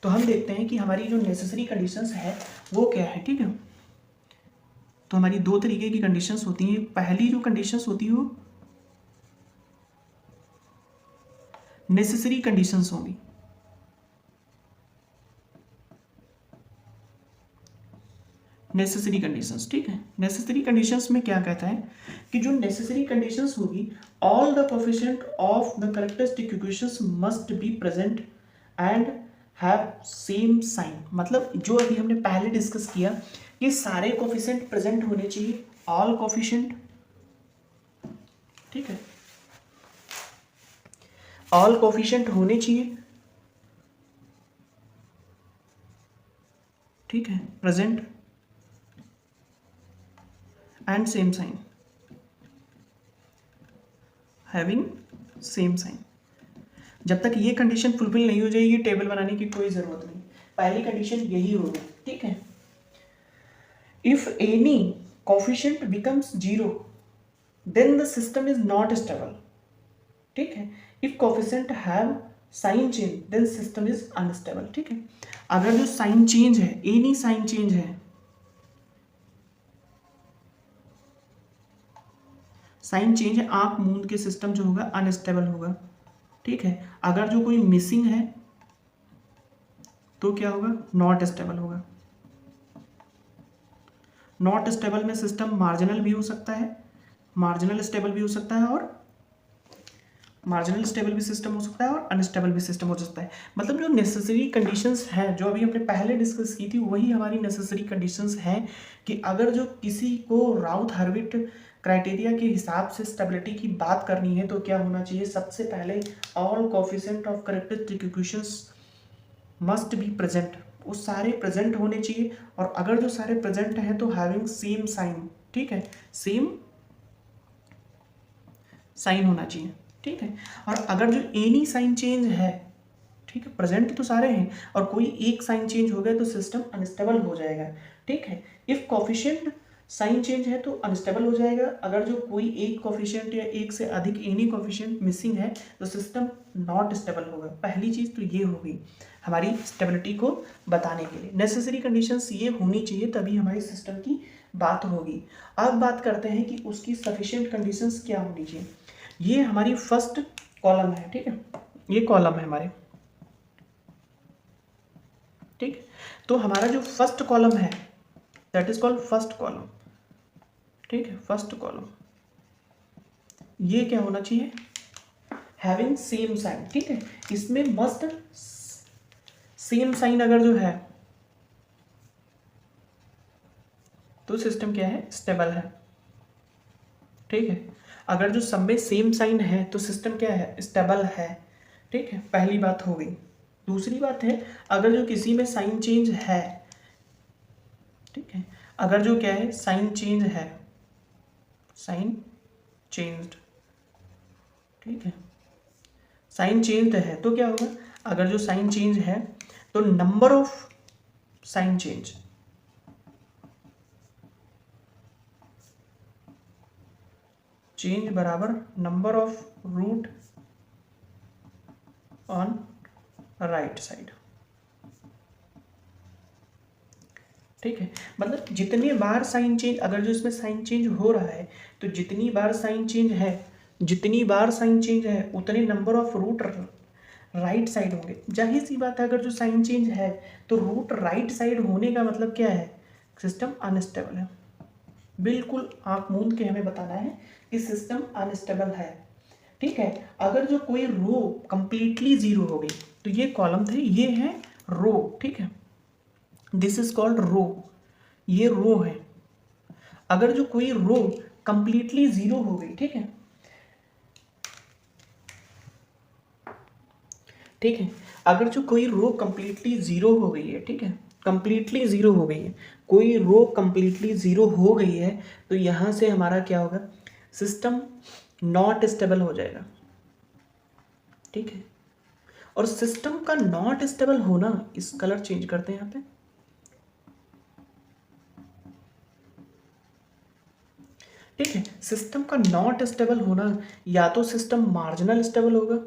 तो हम देखते हैं कि हमारी जो नेसेसरी कंडीशंस है वो क्या है, ठीक है। तो हमारी दो तरीके की कंडीशंस होती हैं। पहली जो कंडीशंस होती है वो नेसेसरी कंडीशंस होंगी, नेसेसरी कंडीशंस, ठीक है। नेसेसरी कंडीशंस में क्या कहता है कि जो नेसेसरी कंडीशंस होगी, all the coefficient of the characteristic equations must be present and have same sign. मतलब जो अभी हमने पहले डिस्कस किया कि सारे कोएफिशिएंट प्रेजेंट होने चाहिए, ऑल कोएफिशिएंट, ठीक है, ऑल कोएफिशिएंट होने चाहिए, ठीक है, present and same sign, having same sign. जब तक ये कंडीशन फुलफिल नहीं हो जाएगी टेबल बनाने की कोई जरूरत नहीं, पहली कंडीशन यही होगी, ठीक है। If any coefficient becomes zero then the system is not stable, ठीक है। If coefficient have sign change then system is unstable, ठीक है। अगर जो साइन चेंज है, एनी साइन चेंज है, साइन चेंज है, आंख मूंद के सिस्टम जो होगा अनस्टेबल होगा, ठीक है। अगर जो कोई मिसिंग है तो क्या होगा, नॉट स्टेबल होगा। नॉट स्टेबल में सिस्टम मार्जिनल भी हो सकता है, मार्जिनल स्टेबल भी हो सकता है, और मार्जिनल स्टेबल भी सिस्टम हो सकता है और अनस्टेबल भी सिस्टम हो सकता है। मतलब जो नेसेसरी कंडीशंस हैं जो अभी हमने पहले डिस्कस की थी वही हमारी नेसेसरी कंडीशंस हैं कि अगर जो किसी को राउथ हार्विट क्राइटेरिया के हिसाब से स्टेबिलिटी की बात करनी है तो क्या होना चाहिए, सबसे पहले all coefficient of characteristic equations must be present, वो सारे प्रेजेंट होने चाहिए, और अगर जो सारे प्रेजेंट हैं तो हैविंग सेम साइन, ठीक है, सेम साइन होना चाहिए, ठीक है। और अगर जो एनी साइन चेंज है, ठीक है, प्रेजेंट तो सारे हैं और कोई एक साइन चेंज हो गया तो सिस्टम अनस्टेबल हो जाएगा, ठीक है। इफ कोएफिशिएंट साइन चेंज है तो अनस्टेबल हो जाएगा, अगर जो कोई एक कोएफिशिएंट या एक से अधिक एनी कोएफिशिएंट मिसिंग है तो सिस्टम नॉट स्टेबल होगा। पहली चीज़ तो ये होगी हमारी स्टेबिलिटी को बताने के लिए, नेसेसरी कंडीशंस ये होनी चाहिए तभी हमारी सिस्टम की बात होगी। अब बात करते हैं कि उसकी सफिशिएंट कंडीशंस क्या होनी चाहिए। ये हमारी फर्स्ट कॉलम है, ठीक है, ये कॉलम है हमारे, ठीक। तो हमारा जो फर्स्ट कॉलम है that is called first column, ठीक है, फर्स्ट कॉलम ये क्या होना चाहिए, हैविंग सेम साइन, ठीक है। इसमें मस्ट सेम साइन अगर जो है तो सिस्टम क्या है, स्टेबल है, ठीक है। अगर जो सब में सेम साइन है तो सिस्टम क्या है, स्टेबल है, ठीक है, पहली बात हो गई। दूसरी बात है अगर जो किसी में साइन चेंज है, ठीक है, अगर जो क्या है साइन चेंज है, साइन चेंज्ड, ठीक है, साइन चेंज है तो क्या होगा, अगर जो साइन चेंज है तो नंबर ऑफ साइन चेंज बराबर number of root on right side, ठीक है। मतलब जितने बार साइन चेंज, अगर जो इसमें साइन चेंज हो रहा है तो जितनी बार साइन चेंज है, जितनी बार साइन चेंज है उतने number of root right side होंगे। जाहिर सी बात है, अगर जो साइन चेंज है तो रूट राइट साइड होने का मतलब क्या है, सिस्टम अनस्टेबल है। बिल्कुल आंख मूंद के हमें बताना है कि सिस्टम अनस्टेबल है, ठीक है। अगर जो कोई रो कंप्लीटली जीरो हो गई, तो ये कॉलम थे, ये है रो, ठीक है, दिस इज कॉल्ड रो, ये रो है। अगर जो कोई रो कंप्लीटली जीरो हो गई, ठीक है, ठीक है, अगर जो कोई रो कंप्लीटली जीरो हो गई है, ठीक है, कंप्लीटली जीरो हो गई है, कोई रो कंप्लीटली जीरो हो गई है, तो यहां से हमारा क्या होगा, सिस्टम नॉट स्टेबल हो जाएगा, ठीक है। और सिस्टम का नॉट स्टेबल होना, इस कलर चेंज करते हैं यहां पे, ठीक है, सिस्टम का नॉट स्टेबल होना, या तो सिस्टम मार्जिनल स्टेबल होगा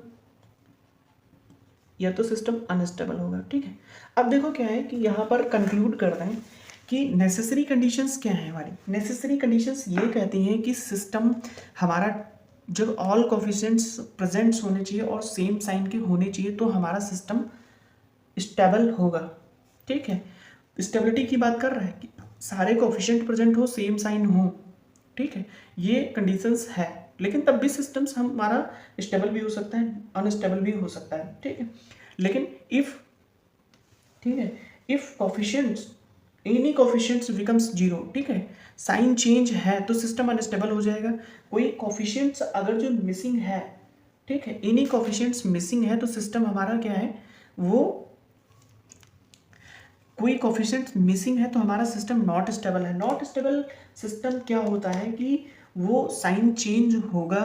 या तो सिस्टम अनस्टेबल होगा, ठीक है। अब देखो क्या है कि यहाँ पर कंक्लूड करते हैं कि नेसेसरी कंडीशंस क्या है हमारी। नेसेसरी कंडीशंस ये कहती हैं कि सिस्टम हमारा जब ऑल कोफिशिएंट्स प्रेजेंट्स होने चाहिए और सेम साइन के होने चाहिए तो हमारा सिस्टम स्टेबल होगा, ठीक है। स्टेबिलिटी की बात कर रहा है कि सारे कोफिशिएंट प्रेजेंट हो, सेम साइन हो, ठीक है, ये कंडीशंस है। लेकिन तब भी सिस्टम्स हमारा स्टेबल भी हो सकता है, अनस्टेबल भी हो सकता है, ठीक है। लेकिन इफ, ठीक है, if coefficients, any coefficients becomes zero, ठीक है, साइन चेंज है तो सिस्टम अनस्टेबल हो जाएगा। कोई कोफिशिएंट्स अगर जो मिसिंग है, ठीक है, एनी कोफिशिएंट्स मिसिंग है तो सिस्टम हमारा क्या है, वो कोई कोफिशिएंट मिसिंग है तो हमारा सिस्टम नॉट स्टेबल है। नॉट स्टेबल सिस्टम क्या होता है कि वो साइन चेंज होगा,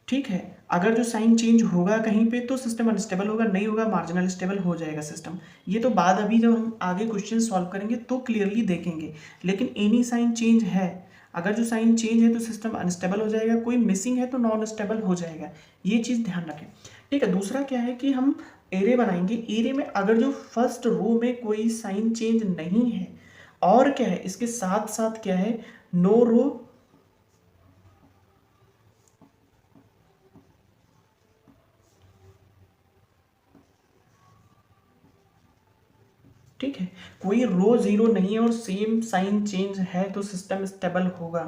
ठीक है, अगर जो साइन चेंज होगा कहीं पे तो सिस्टम अनस्टेबल होगा, नहीं होगा मार्जिनल स्टेबल हो जाएगा सिस्टम। ये तो बाद अभी जब हम आगे क्वेश्चन सॉल्व करेंगे तो क्लियरली देखेंगे। लेकिन एनी साइन चेंज है, अगर जो साइन चेंज है तो सिस्टम अनस्टेबल हो जाएगा, कोई मिसिंग है तो नॉन स्टेबल हो जाएगा, ये चीज़ ध्यान रखें, ठीक है। दूसरा क्या है कि हम एरे बनाएंगे, एरे में अगर जो फर्स्ट रो में कोई साइन चेंज नहीं है, और क्या है इसके साथ साथ क्या है, नो रो, ठीक है, कोई रो जीरो नहीं है और सेम साइन चेंज है तो सिस्टम स्टेबल होगा,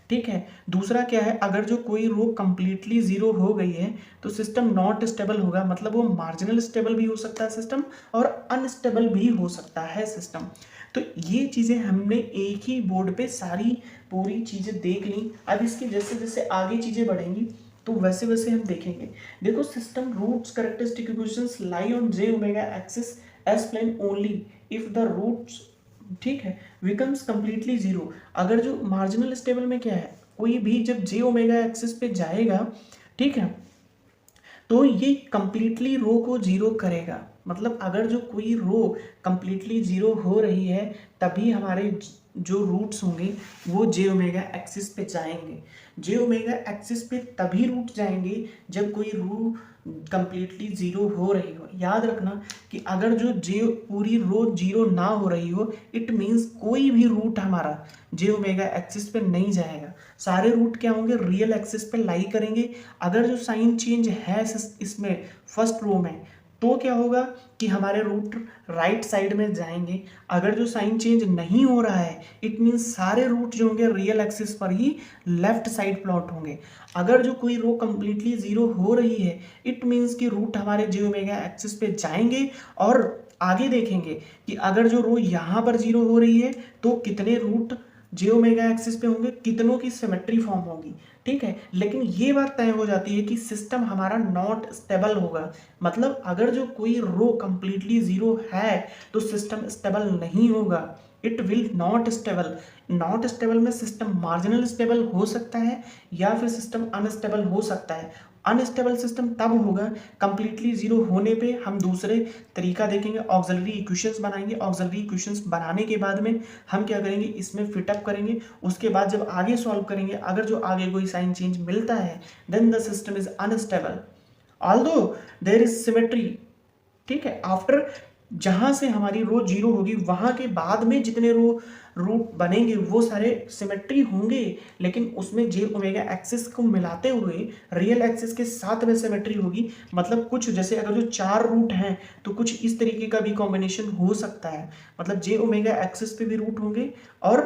ठीक है। दूसरा क्या है, अगर जो कोई रो कंप्लीटली जीरो हो गई है तो सिस्टम नॉट स्टेबल होगा, मतलब वो मार्जिनल स्टेबल भी हो सकता है सिस्टम और अनस्टेबल भी हो सकता है सिस्टम। तो ये चीज़ें हमने एक ही बोर्ड पे सारी पूरी चीज़ें देख ली। अब इसकी जैसे जैसे आगे चीज़ें बढ़ेंगी तो वैसे वैसे हम देखेंगे। देखो, system roots characteristic equations lie on J omega axis S plane only if the roots, ठीक है, बिकम्स कंप्लीटली जीरो। अगर जो मार्जिनल स्टेबल में क्या है, कोई भी जब जे ओमेगा एक्सिस पे जाएगा, ठीक है, तो ये कंप्लीटली रो को जीरो करेगा। मतलब अगर जो कोई रो कंप्लीटली जीरो हो रही है तभी हमारे जो रूट्स होंगे वो जे ओमेगा एक्सिस पे जाएंगे। जे ओमेगा एक्सिस पे तभी रूट जाएंगे जब कोई रो कंप्लीटली जीरो हो रही हो। याद रखना कि अगर जो जे पूरी रो जीरो ना हो रही हो, इट मीन्स कोई भी रूट हमारा जे ओमेगा एक्सिस पे नहीं जाएगा। सारे रूट क्या होंगे, रियल एक्सिस पे लाई करेंगे। अगर जो साइन चेंज है इसमें फर्स्ट रो में तो क्या होगा कि हमारे रूट राइट साइड में जाएंगे। अगर जो साइन चेंज नहीं हो रहा है, इट मीन्स सारे रूट जो होंगे रियल एक्सिस पर ही लेफ्ट साइड प्लॉट होंगे। अगर जो कोई रो कंप्लीटली जीरो हो रही है, इट मीन्स कि रूट हमारे जे ओमेगा एक्सिस पे जाएंगे। और आगे देखेंगे कि अगर जो रो यहाँ पर जीरो हो रही है तो कितने रूट जे ओमेगा एक्सिस पे होंगे, कितनों की सिमेट्री फॉर्म होगी, ठीक है। लेकिन ये बात तय हो जाती है कि सिस्टम हमारा नॉट स्टेबल होगा। मतलब अगर जो कोई रो कंप्लीटली जीरो है तो सिस्टम स्टेबल नहीं होगा, it will not stable. Not stable में सिस्टम मार्जिनल स्टेबल हो सकता है या फिर सिस्टम अनस्टेबल हो सकता है। अनस्टेबल सिस्टम तब होगा कंप्लीटली जीरो होने पे हम दूसरे तरीका देखेंगे, ऑक्सिलरी इक्वेशंस बनाएंगे। ऑक्सिलरी इक्वेशंस बनाने के बाद में हम क्या करेंगे, इसमें फिटअप करेंगे। उसके बाद जब आगे सॉल्व करेंगे, अगर जो आगे कोई साइन चेंज मिलता है then the system is unstable although there is symmetry. ठीक है, आफ्टर जहां से हमारी रो जीरो होगी वहां के बाद में जितने रो रूट बनेंगे वो सारे सिमेट्री होंगे, लेकिन उसमें जे ओमेगा एक्सिस को मिलाते हुए रियल एक्सिस के साथ में सिमेट्री होगी। मतलब कुछ जैसे अगर जो 4 रूट हैं तो कुछ इस तरीके का भी कॉम्बिनेशन हो सकता है। मतलब जे ओमेगा एक्सिस पे भी रूट होंगे और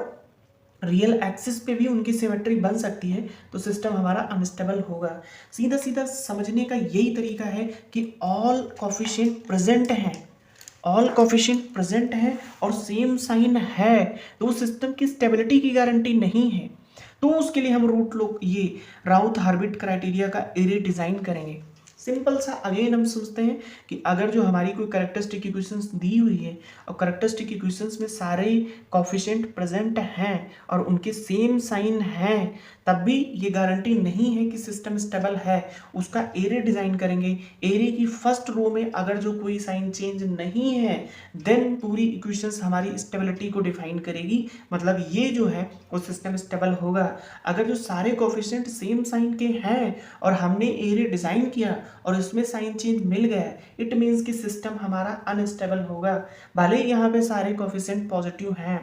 रियल एक्सिस पे भी उनकी सिमेट्री बन सकती है, तो सिस्टम हमारा अनस्टेबल होगा। सीधा सीधा समझने का यही तरीका है कि ऑल कोफिशिएंट प्रेजेंट हैं, ऑल कोफिशिएंट प्रेजेंट है और सेम साइन है तो सिस्टम की स्टेबिलिटी की गारंटी नहीं है। तो उसके लिए हम रूट लोग ये राउथ हार्विट क्राइटेरिया का एरे डिजाइन करेंगे। सिंपल सा अगेन हम सोचते हैं कि अगर जो हमारी कोई कैरेक्टरिस्टिक इक्वेशंस दी हुई है और कैरेक्टरिस्टिक इक्वेशंस में सारे कोफिशिएंट प्रेजेंट हैं और उनके सेम साइन हैं, तब भी ये गारंटी नहीं है कि सिस्टम स्टेबल है। उसका एरे डिजाइन करेंगे। एरे की फर्स्ट रो में अगर जो कोई साइन चेंज नहीं है देन पूरी इक्वेशंस हमारी स्टेबिलिटी को डिफाइन करेगी। मतलब ये जो है वो सिस्टम स्टेबल होगा। अगर जो सारे कोफिशिएंट सेम साइन के हैं और हमने एरे डिजाइन किया और इसमें साइन चेंज मिल गया, इट मीन्स कि सिस्टम हमारा अनस्टेबल होगा। भले ही यहाँ पे सारे कोफिशिएंट पॉजिटिव हैं।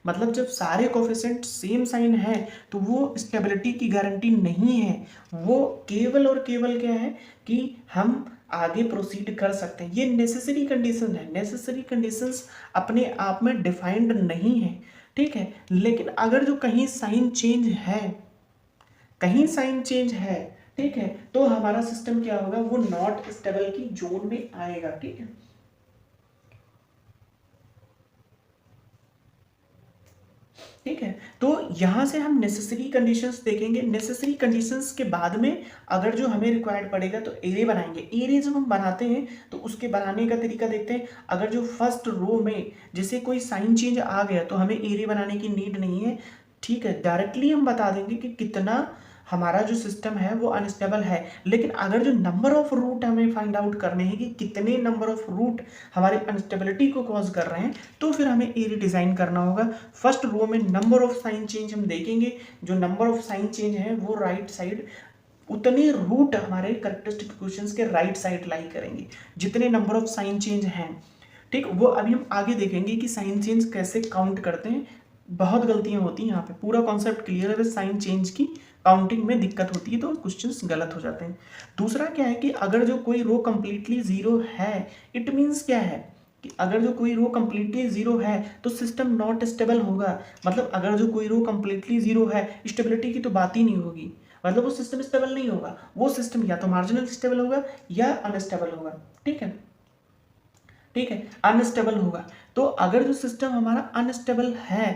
मतलब जब सारे कोफिशिएंट सेम साइन है तो वो स्टेबिलिटी की गारंटी नहीं है। वो केवल और केवल क्या है कि हम आगे प्रोसीड कर सकते हैं। ये नेसेसरी कंडीशन है। नेसेसरी कंडीशंस अपने आप में डिफाइंड नहीं है, ठीक है। लेकिन अगर जो कहीं साइन चेंज है, कहीं साइन चेंज है, ठीक है, तो हमारा सिस्टम क्या होगा, वो नॉट स्टेबल की जोन में आएगा। ठीक है, ठीक है। तो यहां से हम नेसेसरी कंडीशंस देखेंगे। नेसेसरी कंडीशंस के बाद में अगर जो हमें रिक्वायर्ड पड़ेगा तो एरे बनाएंगे। एरे जब हम बनाते हैं तो उसके बनाने का तरीका देखते हैं। अगर जो फर्स्ट रो में जैसे कोई साइन चेंज आ गया तो हमें एरे बनाने की नीड नहीं है, ठीक है। डायरेक्टली हम बता देंगे कि कितना हमारा जो सिस्टम है वो अनस्टेबल है। लेकिन अगर जो नंबर ऑफ रूट हमें फाइंड आउट करने हैं कि कितने नंबर ऑफ रूट हमारे अनस्टेबिलिटी को कॉज कर रहे हैं, तो फिर हमें एरे डिजाइन करना होगा। फर्स्ट रो में नंबर ऑफ साइन चेंज हम देखेंगे। जो नंबर ऑफ साइन चेंज है वो राइट साइड, उतने रूट हमारे कैरेक्टरिस्टिक इक्वेशंस के राइट साइड लाई करेंगे जितने नंबर ऑफ साइन चेंज हैं। ठीक, वो अभी हम आगे देखेंगे कि साइन चेंज कैसे काउंट करते हैं। बहुत गलतियां होती हैं यहाँ पे। पूरा कॉन्सेप्ट क्लियर है, साइन चेंज की काउंटिंग में दिक्कत होती है तो क्वेश्चंस गलत हो जाते हैं। दूसरा क्या है कि अगर जो कोई रो कंप्लीटली जीरो है, इट मीन्स क्या है कि अगर जो कोई रो कंप्लीटली जीरो है तो सिस्टम नॉट स्टेबल होगा। मतलब अगर जो कोई रो कंप्लीटली जीरो है, स्टेबिलिटी की तो बात ही नहीं होगी। मतलब वो सिस्टम स्टेबल नहीं होगा। वो सिस्टम या तो मार्जिनल स्टेबल होगा या अनस्टेबल होगा। ठीक है, ठीक है, अनस्टेबल होगा। तो अगर जो सिस्टम हमारा अनस्टेबल है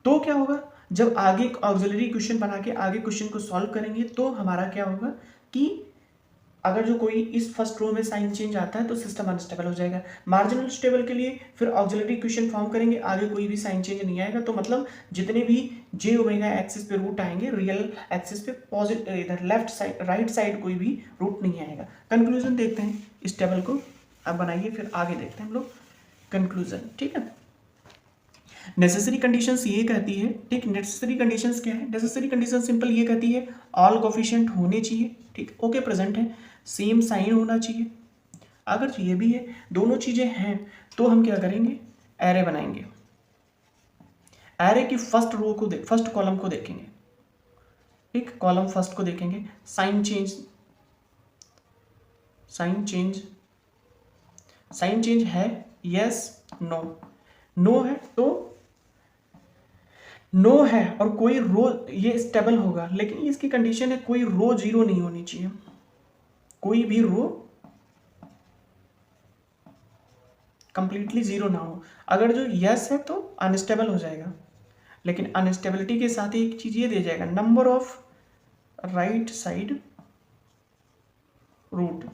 तो क्या होगा, जब आगे ऑक्सिलरी इक्वेशन बना के आगे क्वेश्चन को सॉल्व करेंगे तो हमारा क्या होगा कि अगर जो कोई इस फर्स्ट रो में साइन चेंज आता है तो सिस्टम अनस्टेबल हो जाएगा। मार्जिनल स्टेबल के लिए फिर ऑक्सिलरी इक्वेशन फॉर्म करेंगे, आगे कोई भी साइन चेंज नहीं आएगा। तो मतलब जितने भी जे ओमेगा एक्सिस पे रूट आएंगे, रियल एक्सिस पे पॉजिटिव इधर लेफ्ट साइड राइट साइड कोई भी रूट नहीं आएगा। कंक्लूजन देखते हैं इस टेबल को, अब बनाइए फिर आगे देखते हैं हम लोग कंक्लूजन। ठीक है, नेसेसरी कंडीशंस ये कहती है, ठीक, नेसेसरी कंडीशंस क्या है, नेसेसरी कंडीशन सिंपल ये कहती है ऑल कोफिशिएंट होने चाहिए, ठीक, ओके प्रेजेंट है, सेम साइन होना चाहिए। अगर ये भी है, दोनों चीजें हैं, तो हम क्या करेंगे, एरे बनाएंगे। एरे की फर्स्ट रो को फर्स्ट कॉलम को देखेंगे, ठीक, कॉलम फर्स्ट को देखेंगे। Sign change, sign change, sign change है, यस नो, नो है तो नो है और कोई रो ये स्टेबल होगा। लेकिन इसकी कंडीशन है कोई रो जीरो नहीं होनी चाहिए, कोई भी रो कंप्लीटली जीरो ना हो। अगर जो यस है तो अनस्टेबल हो जाएगा। लेकिन अनस्टेबिलिटी के साथ ही एक चीज ये दे जाएगा, number of right side root,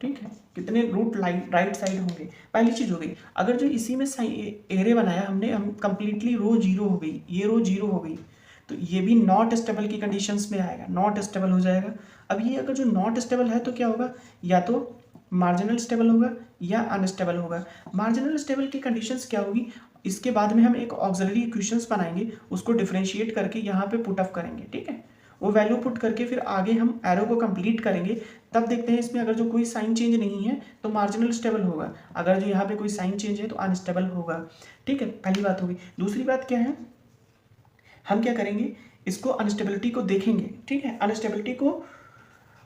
ठीक है, कितने रूट राइट साइड होंगे, पहली चीज हो गई। अगर जो इसी में एरे बनाया हमने, हम कंप्लीटली रो जीरो हो गई, ये रो जीरो हो गई, तो ये भी नॉट स्टेबल की कंडीशंस में आएगा, नॉट स्टेबल हो जाएगा। अब ये अगर जो नॉट स्टेबल है तो क्या होगा, या तो मार्जिनल स्टेबल होगा या अनस्टेबल होगा। मार्जिनल स्टेबल की कंडीशंस क्या होगी, इसके बाद में हम एक ऑक्सिलरी इक्वेशंस बनाएंगे, उसको डिफरेंशिएट करके यहाँ पे पुट अप करेंगे, ठीक है, वो वैल्यू पुट करके फिर आगे हम एरो को कंप्लीट करेंगे। तब देखते हैं इसमें अगर जो कोई साइन चेंज नहीं है तो मार्जिनल स्टेबल होगा, अगर जो यहाँ पे कोई साइन चेंज है तो अनस्टेबल होगा, ठीक है, पहली बात होगी। दूसरी बात क्या है, हम क्या करेंगे, इसको अनस्टेबिलिटी को देखेंगे, ठीक है, अनस्टेबिलिटी को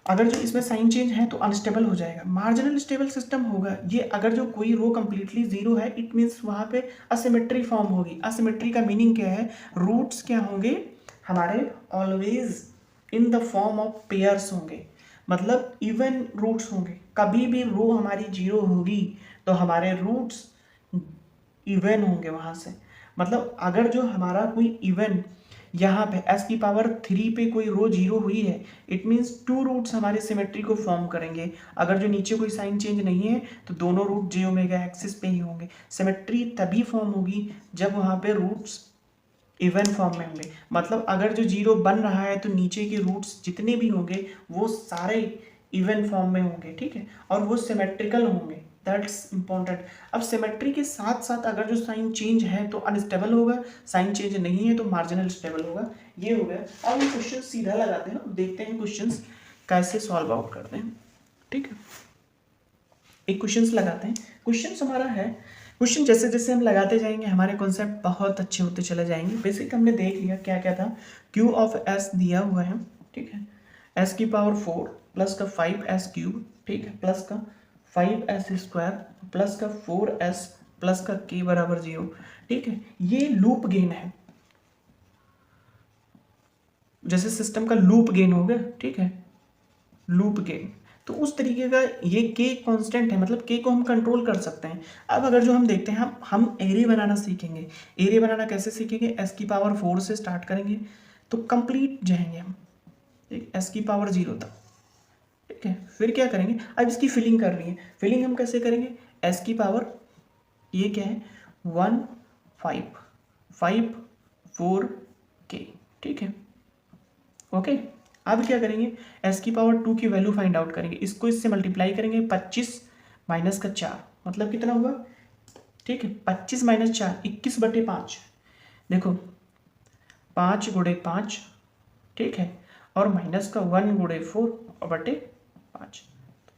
अगर जो इसमें साइन चेंज है तो अनस्टेबल हो जाएगा। मार्जिनल स्टेबल सिस्टम होगा ये अगर जो कोई रो कंप्लीटली जीरो है, इट मीन्स वहाँ पे असिमेट्री फॉर्म होगी। असिमेट्री का मीनिंग क्या है, रूट्स क्या होंगे हमारे, always in the form of pairs होंगे, मतलब इवन रूट्स होंगे। कभी भी रो हमारी जीरो होगी तो हमारे रूट्स इवन होंगे वहाँ से, मतलब अगर जो हमारा कोई इवन यहाँ पे s की पावर 3 पे कोई रो जीरो हुई है, इट मीन्स टू रूट्स हमारे सिमेट्री को फॉर्म करेंगे। अगर जो नीचे कोई साइन चेंज नहीं है तो दोनों रूट जे ओमेगा एक्सिस पे ही होंगे। सिमेट्री तभी फॉर्म होगी जब वहाँ पे रूट्स इवन फॉर्म में होंगे, मतलब अगर जो जीरो बन रहा है तो नीचे के रूट्स जितने भी होंगे वो सारे इवन फॉर्म में होंगे, ठीक है, और वो सिमेट्रिकल होंगे, दैट्स इंपॉर्टेंट। अब सिमेट्री के साथ साथ अगर जो साइन चेंज है तो अनस्टेबल होगा, साइन चेंज नहीं है तो मार्जिनल स्टेबल होगा। ये हो गया। अब हम क्वेश्चन सीधा लगाते हैं, देखते हैं क्वेश्चन कैसे सॉल्व आउट करते हैं, ठीक है। एक क्वेश्चन लगाते हैं, क्वेश्चन हमारा है, क्वेश्चन जैसे जैसे हम लगाते जाएंगे हमारे कॉन्सेप्ट बहुत अच्छे होते चले जाएंगे। बेसिक हमने देख लिया क्या क्या था, क्यू ऑफ एस दिया हुआ है, ठीक है, एस की पावर 4 प्लस का 5s क्यूब, ठीक है, प्लस का 5s स्क्वायर प्लस का 4s प्लस का k बराबर 0, ठीक है। ये लूप गेन है, जैसे सिस्टम का लूप गेन हो गया, ठीक है, लूप गेन, तो उस तरीके का ये k कांस्टेंट है, मतलब k को हम कंट्रोल कर सकते हैं। अब अगर जो हम देखते हैं, हम एरे बनाना सीखेंगे। एरे बनाना कैसे सीखेंगे, s की पावर 4 से स्टार्ट करेंगे तो कंप्लीट जाएंगे हम, ठीक, s की पावर 0 तक, ठीक है। फिर क्या करेंगे, अब इसकी फिलिंग कर रही है, फिलिंग हम कैसे करेंगे, s की पावर ये क्या है 1 5 5 4 k, ठीक है, ओके। अब क्या करेंगे, s की पावर 2 की वैल्यू फाइंड आउट करेंगे, इसको इससे मल्टीप्लाई करेंगे, 25 माइनस का 4 मतलब कितना हुआ, ठीक है, 25 माइनस 4 21/5, देखो 5 गुणे 5, ठीक है, और माइनस का 1 गुणे 4/5,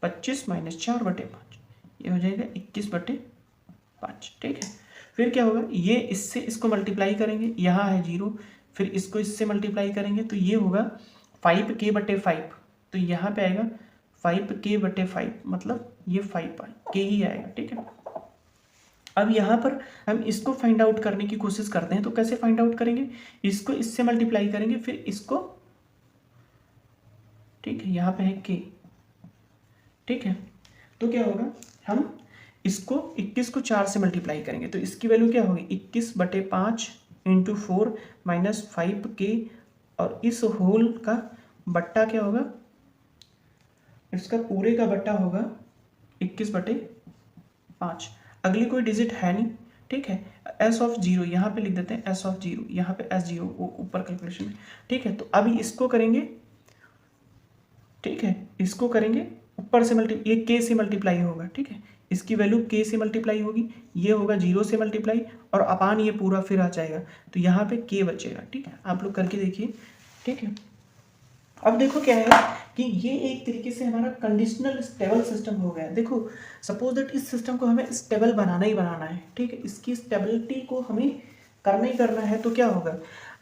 25 माइनस 4/5, ये हो जाएगा 21/5, ठीक है। फिर क्या होगा, ये इससे इसको मल्टीप्लाई करेंगे, यहाँ है 0, फिर इसको इससे मल्टीप्लाई करेंगे तो ये होगा 5k/5, तो यहाँ पे आएगा 5k/5, मतलब ये 5k ही आएगा, ठीक है। अब यहाँ पर हम इसको फाइंड आउट करने की कोशिश करते हैं, तो कैसे फाइंड आउट करेंगे, इसको इससे मल्टीप्लाई करेंगे, फिर इसको, ठीक है, यहाँ पे है k, ठीक है, तो क्या होगा, हम इसको 21 को 4 से मल्टीप्लाई करेंगे तो इसकी वैल्यू क्या होगी, 21/5 इंटू 4 माइनस 5k, और इस होल का बट्टा क्या होगा, इसका पूरे का बट्टा होगा 21/5। अगली कोई डिजिट है नहीं, ठीक है, s ऑफ 0 यहाँ पे लिख देते हैं, s ऑफ 0 यहाँ पे s0 ऊपर कैलकुलेशन में, ठीक है। तो अभी इसको करेंगे, ठीक है, इसको करेंगे ऊपर से ये k से मल्टीप्लाई होगा, ठीक है, इसकी वैल्यू k से मल्टीप्लाई होगी, ये होगा 0 से मल्टीप्लाई, और अपान ये पूरा फिर आ जाएगा, तो यहाँ पे k बचेगा, ठीक है। आप लोग करके देखिए, ठीक है। अब देखो क्या है कि ये एक तरीके से हमारा कंडीशनल स्टेबल सिस्टम हो गया। देखो सपोज दैट इस सिस्टम को हमें स्टेबल बनाना ही बनाना है, ठीक है, इसकी स्टेबिलिटी को हमें करना ही करना है, तो क्या होगा,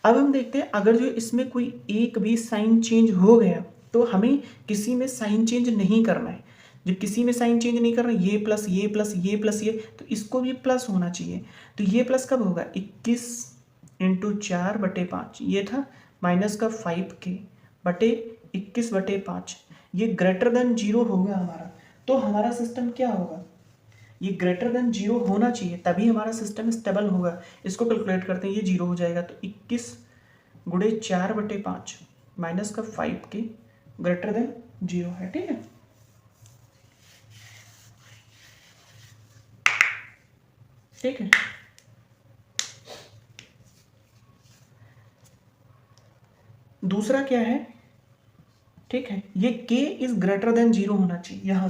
अब हम देखते हैं अगर जो इसमें कोई एक भी साइन चेंज हो गया तो हमें किसी में साइन चेंज नहीं करना है। जब किसी में साइन चेंज नहीं करना, ये प्लस ये प्लस ये प्लस ये, तो इसको भी प्लस होना चाहिए। तो ये प्लस कब होगा, 21 इंटू 4/5, ये था, माइनस का 5k बटे 21/5, ये ग्रेटर देन 0 होगा हमारा, तो हमारा सिस्टम क्या होगा, ये ग्रेटर देन 0 होना चाहिए, तभी हमारा सिस्टम स्टेबल होगा। इसको कैलकुलेट करते हैं, ये 0 हो जाएगा, तो 21 गुणे 4/5 माइनस का 5k ग्रेटर देन 0 है, ठीक है। ठीक है। दूसरा क्या है, ठीक है, ये k इज ग्रेटर देन 0 होना चाहिए। यहां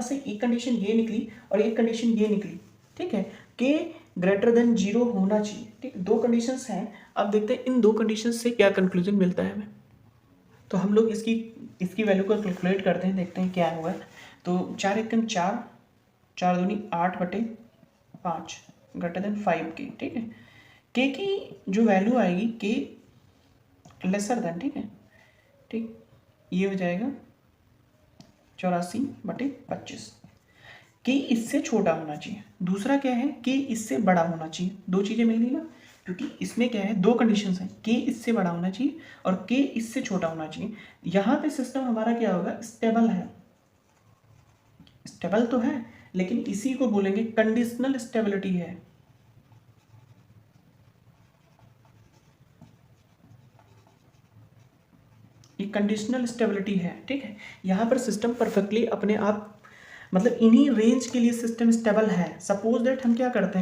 से एक कंडीशन ये निकली और एक कंडीशन ये निकली, ठीक है। k ग्रेटर देन 0 होना चाहिए, ठीक। दो कंडीशंस हैं। अब देखते हैं इन दो कंडीशंस से क्या कंक्लूजन मिलता है हमें। तो हम लोग इसकी वैल्यू को कैलकुलेट करते हैं, देखते हैं क्या होगा। तो 4 एकम 4, 4 दूनी 8/5 ग्रेटर देन 5k, ठीक है। k की जो वैल्यू आएगी, k लेसर देन, ठीक है, ठीक, ये हो जाएगा 84/25। k इससे छोटा होना चाहिए। दूसरा क्या है, k इससे बड़ा होना चाहिए। दो चीज़ें मिल गई ना, क्योंकि इसमें क्या है, दो कंडीशंस हैं, k इससे बड़ा होना चाहिए और k इससे छोटा होना चाहिए। यहाँ पे सिस्टम हमारा क्या होगा, स्टेबल है। स्टेबल तो है, लेकिन इसी को बोलेंगे कंडीशनल स्टेबिलिटी है। ये कंडीशनल स्टेबिलिटी है, ठीक है। यहाँ पर सिस्टम परफेक्टली अपने आप, मतलब इन्हीं रेंज के लिए सिस्टम स्टेबल है। सपोज दैट हम क्या करते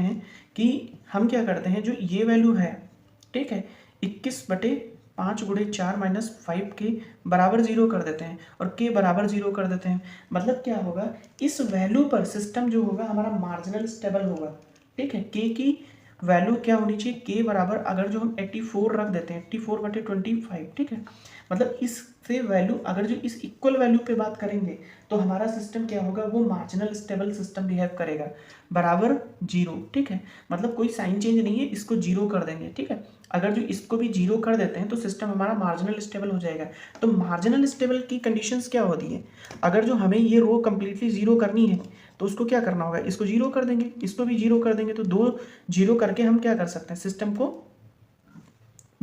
हैं जो ये वैल्यू है, ठीक है, 21/5 × 4 - 5 के बराबर 0 कर देते हैं और k बराबर 0 कर देते हैं। मतलब क्या होगा, इस वैल्यू पर सिस्टम जो होगा हमारा मार्जिनल स्टेबल होगा, ठीक है। k की वैल्यू क्या होनी चाहिए, k बराबर, अगर जो हम 84 रख देते हैं, 84/25, ठीक है। मतलब इससे वैल्यू, अगर जो इस इक्वल वैल्यू पे बात करेंगे तो हमारा सिस्टम क्या होगा, वो मार्जिनल स्टेबल सिस्टम बिहेव करेगा, बराबर 0, ठीक है। मतलब कोई साइन चेंज नहीं है, इसको 0 कर देंगे, ठीक है। अगर जो इसको भी 0 कर देते हैं तो सिस्टम हमारा मार्जिनल स्टेबल हो जाएगा। तो मार्जिनल स्टेबल की कंडीशंस क्या होती है, अगर जो हमें ये रो कंप्लीटली 0 करनी है तो उसको क्या करना होगा, इसको 0 कर देंगे, इसको भी 0 कर देंगे। तो दो 0 करके हम क्या कर सकते हैं, सिस्टम को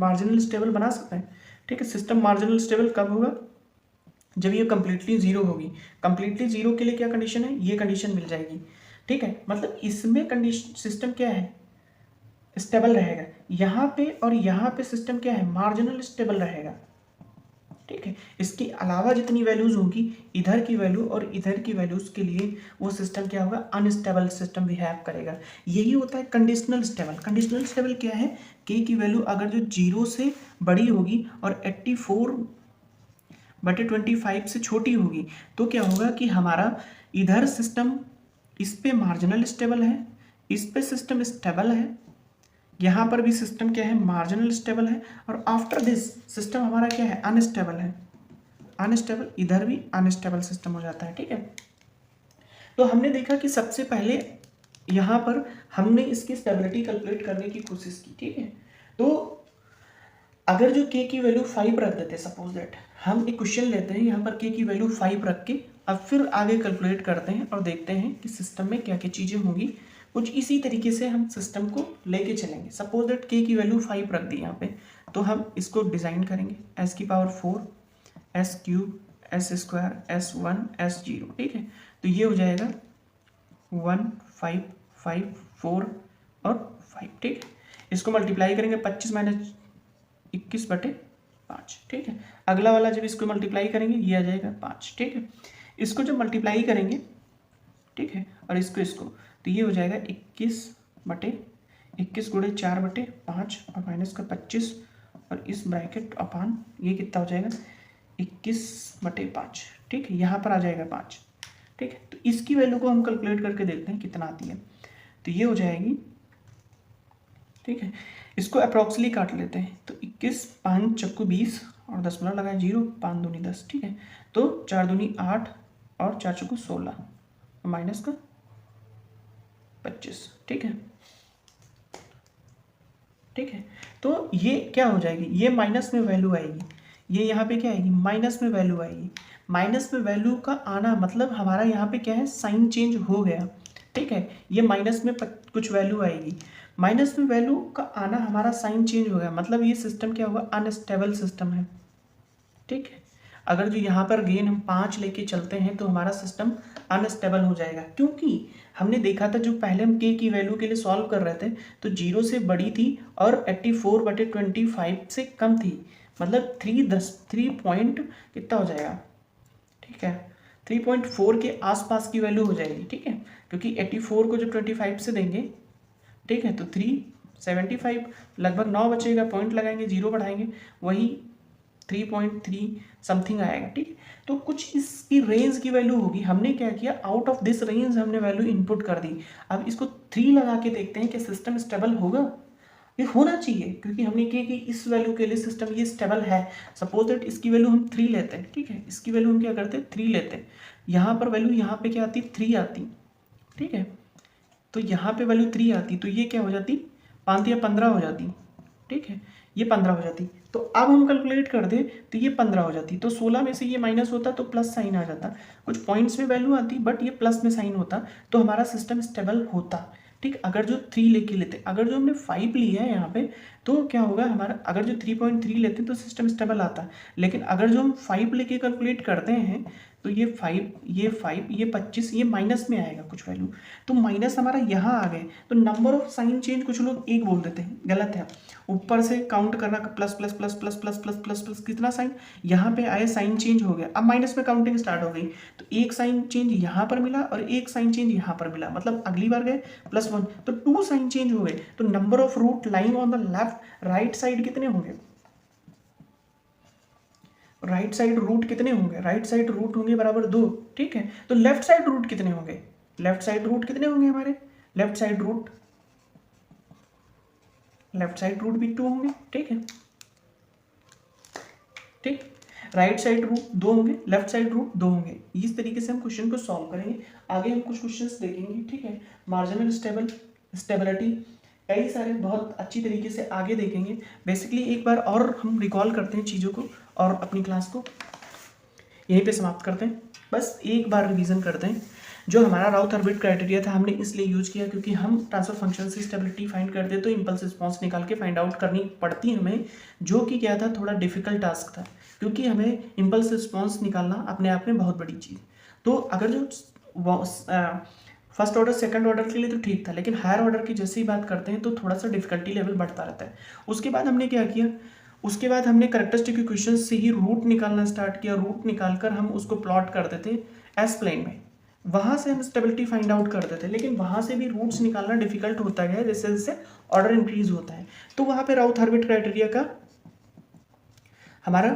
मार्जिनल स्टेबल बना सकते हैं, ठीक है। सिस्टम मार्जिनल स्टेबल कब होगा, जब ये कंप्लीटली 0 होगी। कंप्लीटली 0 के लिए क्या कंडीशन है, ये कंडीशन मिल जाएगी, ठीक है। मतलब इसमें कंडीशन, सिस्टम क्या है, स्टेबल रहेगा। यहाँ पे और यहाँ पे सिस्टम क्या है, मार्जिनल स्टेबल रहेगा, ठीक है। इसके अलावा जितनी वैल्यूज होंगी, इधर की वैल्यू और इधर की वैल्यूज के लिए वो सिस्टम क्या होगा, अनस्टेबल सिस्टम बिहेव करेगा। यही होता है कंडीशनल स्टेबल। कंडीशनल स्टेबल क्या है, k की वैल्यू अगर जो 0 से बड़ी होगी और 84/25 से छोटी होगी तो क्या होगा कि हमारा इधर सिस्टम, इस पे मार्जिनल स्टेबल है, इस पे सिस्टम स्टेबल है, यहाँ पर भी सिस्टम क्या है, मार्जिनल स्टेबल है, और आफ्टर दिस सिस्टम हमारा क्या है, अनस्टेबल है। अनस्टेबल, इधर भी अनस्टेबल सिस्टम हो जाता है, ठीक है। तो हमने देखा कि सबसे पहले यहाँ पर हमने इसकी स्टेबिलिटी कैलकुलेट करने की कोशिश की, ठीक है। तो अगर जो k की वैल्यू 5 रख देते हैं, सपोज दैट हम एक क्वेश्चन लेते हैं, यहाँ पर k की वैल्यू 5 रख के अब फिर आगे कैलकुलेट करते हैं और देखते हैं कि सिस्टम में क्या क्या चीज़ें होंगी। कुछ इसी तरीके से हम सिस्टम को लेके चलेंगे। सपोज दैट k की वैल्यू 5 रख दी यहाँ पे, तो हम इसको डिज़ाइन करेंगे s⁴ s³ s², s1 s0, ठीक है। तो ये हो जाएगा 1 5 5 4 और 5, ठीक है। इसको मल्टीप्लाई करेंगे 25 - 21/5, ठीक है। अगला वाला जब इसको मल्टीप्लाई करेंगे ये आ जाएगा 5, ठीक है। इसको जब मल्टीप्लाई करेंगे, ठीक है, और इसको तो ये हो जाएगा 21 × 4/5 और माइनस का 25 और इस ब्रैकेट अपान ये कितना हो जाएगा 21/5, ठीक है। यहाँ पर आ जाएगा 5, ठीक है। तो इसकी वैल्यू को हम कैलकुलेट करके देखते हैं कितना आती है। तो ये हो जाएगी, ठीक है। इसको अप्रॉक्सली काट लेते हैं। तो 21, 5 चक्कू 20 और 10 लगाए 0, 5 दूनी 10, ठीक है। तो 4 दूनी 8 और 4 चक्कू 16 माइनस का 25, ठीक है, ठीक है। तो ये क्या हो जाएगी, ये माइनस में वैल्यू आएगी, ये यहाँ पे क्या आएगी, माइनस में वैल्यू आएगी। माइनस में वैल्यू का आना मतलब हमारा यहाँ पे क्या है, साइन चेंज हो गया, ठीक है। ये माइनस में कुछ वैल्यू आएगी, माइनस में वैल्यू का आना हमारा साइन चेंज हो गया, मतलब ये सिस्टम क्या होगा, अनस्टेबल सिस्टम है, ठीक है। अगर जो यहाँ पर गेन हम 5 लेके चलते हैं तो हमारा सिस्टम अनस्टेबल हो जाएगा, क्योंकि हमने देखा था जो पहले हम k की वैल्यू के लिए सॉल्व कर रहे थे तो 0 से बड़ी थी और 84/25 से कम थी, मतलब 3 पॉइंट कितना हो जाएगा, ठीक है, 3.4 के आसपास की वैल्यू हो जाएगी, ठीक है। क्योंकि 84 को जब 25 से देंगे ठीक है, तो 375 लगभग 9 बचेगा, पॉइंट लगाएंगे, 0 बढ़ाएंगे, वही 3.3 समथिंग आएगा। ठीक, तो कुछ इसकी रेंज की वैल्यू होगी। हमने क्या किया, आउट ऑफ दिस रेंज हमने वैल्यू इनपुट कर दी। अब इसको 3 लगा के देखते हैं कि सिस्टम स्टेबल होगा। ये होना चाहिए, क्योंकि हमने किया कि इस वैल्यू के लिए सिस्टम ये स्टेबल है। सपोज दैट इसकी वैल्यू हम 3 लेते हैं, ठीक है, इसकी वैल्यू हम क्या करते हैं 3 लेते हैं। यहाँ पर वैल्यू यहाँ पे क्या आती, 3 आती, ठीक है, तो यहाँ पे वैल्यू 3 आती, तो ये क्या हो जाती, 5 या 15 हो जाती, ठीक है, ये 15 हो जाती। तो अब हम कैलकुलेट कर दें तो ये 15 हो जाती, तो 16 में से ये माइनस होता तो प्लस साइन आ जाता। कुछ पॉइंट्स में वैल्यू आती बट ये प्लस में साइन होता, तो हमारा सिस्टम स्टेबल होता। ठीक, अगर जो 3 लेके लेते, अगर जो हमने 5 लिया है यहाँ पे, तो क्या होगा हमारा, अगर जो 3.3 लेते तो सिस्टम स्टेबल आता। लेकिन अगर जो हम 5 लेके कैलकुलेट करते हैं तो ये 5, ये 5, ये 25, ये माइनस में आएगा कुछ वैल्यू, तो माइनस हमारा यहाँ आ गए। तो नंबर ऑफ साइन चेंज कुछ लोग एक बोल देते हैं, गलत है। ऊपर से काउंट करना, plus plus plus plus plus plus plus plus कितना साइन, यहाँ पे आए साइन चेंज हो गया, अब माइनस में काउंटिंग स्टार्ट हो गई। तो एक साइन चेंज यहाँ पर मिला और एक साइन चेंज यहाँ पर मिला, मतलब अगली बार गए +1, तो 2 साइन चेंज हो गए। तो number of root lying on the left right side कितने होंगे, राइट साइड रूट कितने होंगे, राइट साइड रूट होंगे बराबर 2, ठीक है। तो लेफ्ट साइड रूट कितने होंगे, लेफ्ट साइड रूट कितने होंगे हमारे, लेफ्ट साइड रूट भी 2 होंगे, ठीक है, ठीक। राइट साइड रूट 2 होंगे, लेफ्ट साइड रूट 2 होंगे। इस तरीके से हम क्वेश्चन को सॉल्व करेंगे। आगे हम कुछ क्वेश्चंस देखेंगे, ठीक है। मार्जिनल स्टेबिलिटी कई सारे बहुत अच्छी तरीके से आगे देखेंगे। बेसिकली एक बार और हम रिकॉल करते हैं चीज़ों को और अपनी क्लास को यहीं पे समाप्त करते हैं। बस एक बार रिवीजन करते हैं। जो हमारा राउथ-हर्विट क्राइटेरिया था हमने इसलिए यूज किया क्योंकि हम ट्रांसफर फंक्शन से स्टेबिलिटी फाइंड करते तो इम्पल्स रिस्पॉन्स निकाल के फाइंड आउट करनी पड़ती हमें, जो कि क्या था, थोड़ा डिफिकल्ट टास्क था, क्योंकि हमें इम्पल्स रिस्पॉन्स निकालना अपने आप में बहुत बड़ी चीज़। तो अगर जो फर्स्ट ऑर्डर सेकंड ऑर्डर के लिए तो ठीक था, लेकिन हायर ऑर्डर की जैसे ही बात करते हैं तो थोड़ा सा डिफिकल्टी लेवल बढ़ता रहता है। उसके बाद हमने क्या किया, उसके बाद हमने कैरेक्टरिस्टिक इक्वेशन से ही रूट निकालना स्टार्ट किया। रूट निकालकर हम उसको प्लॉट करते थे एस प्लेन में, वहाँ से हम स्टेबिलिटी फाइंड आउट करते थे। लेकिन वहाँ से भी रूट्स निकालना डिफिकल्ट होता गया जैसे जैसे ऑर्डर इंक्रीज होता है। तो वहाँ पे राउथ-हर्विट क्राइटेरिया का हमारा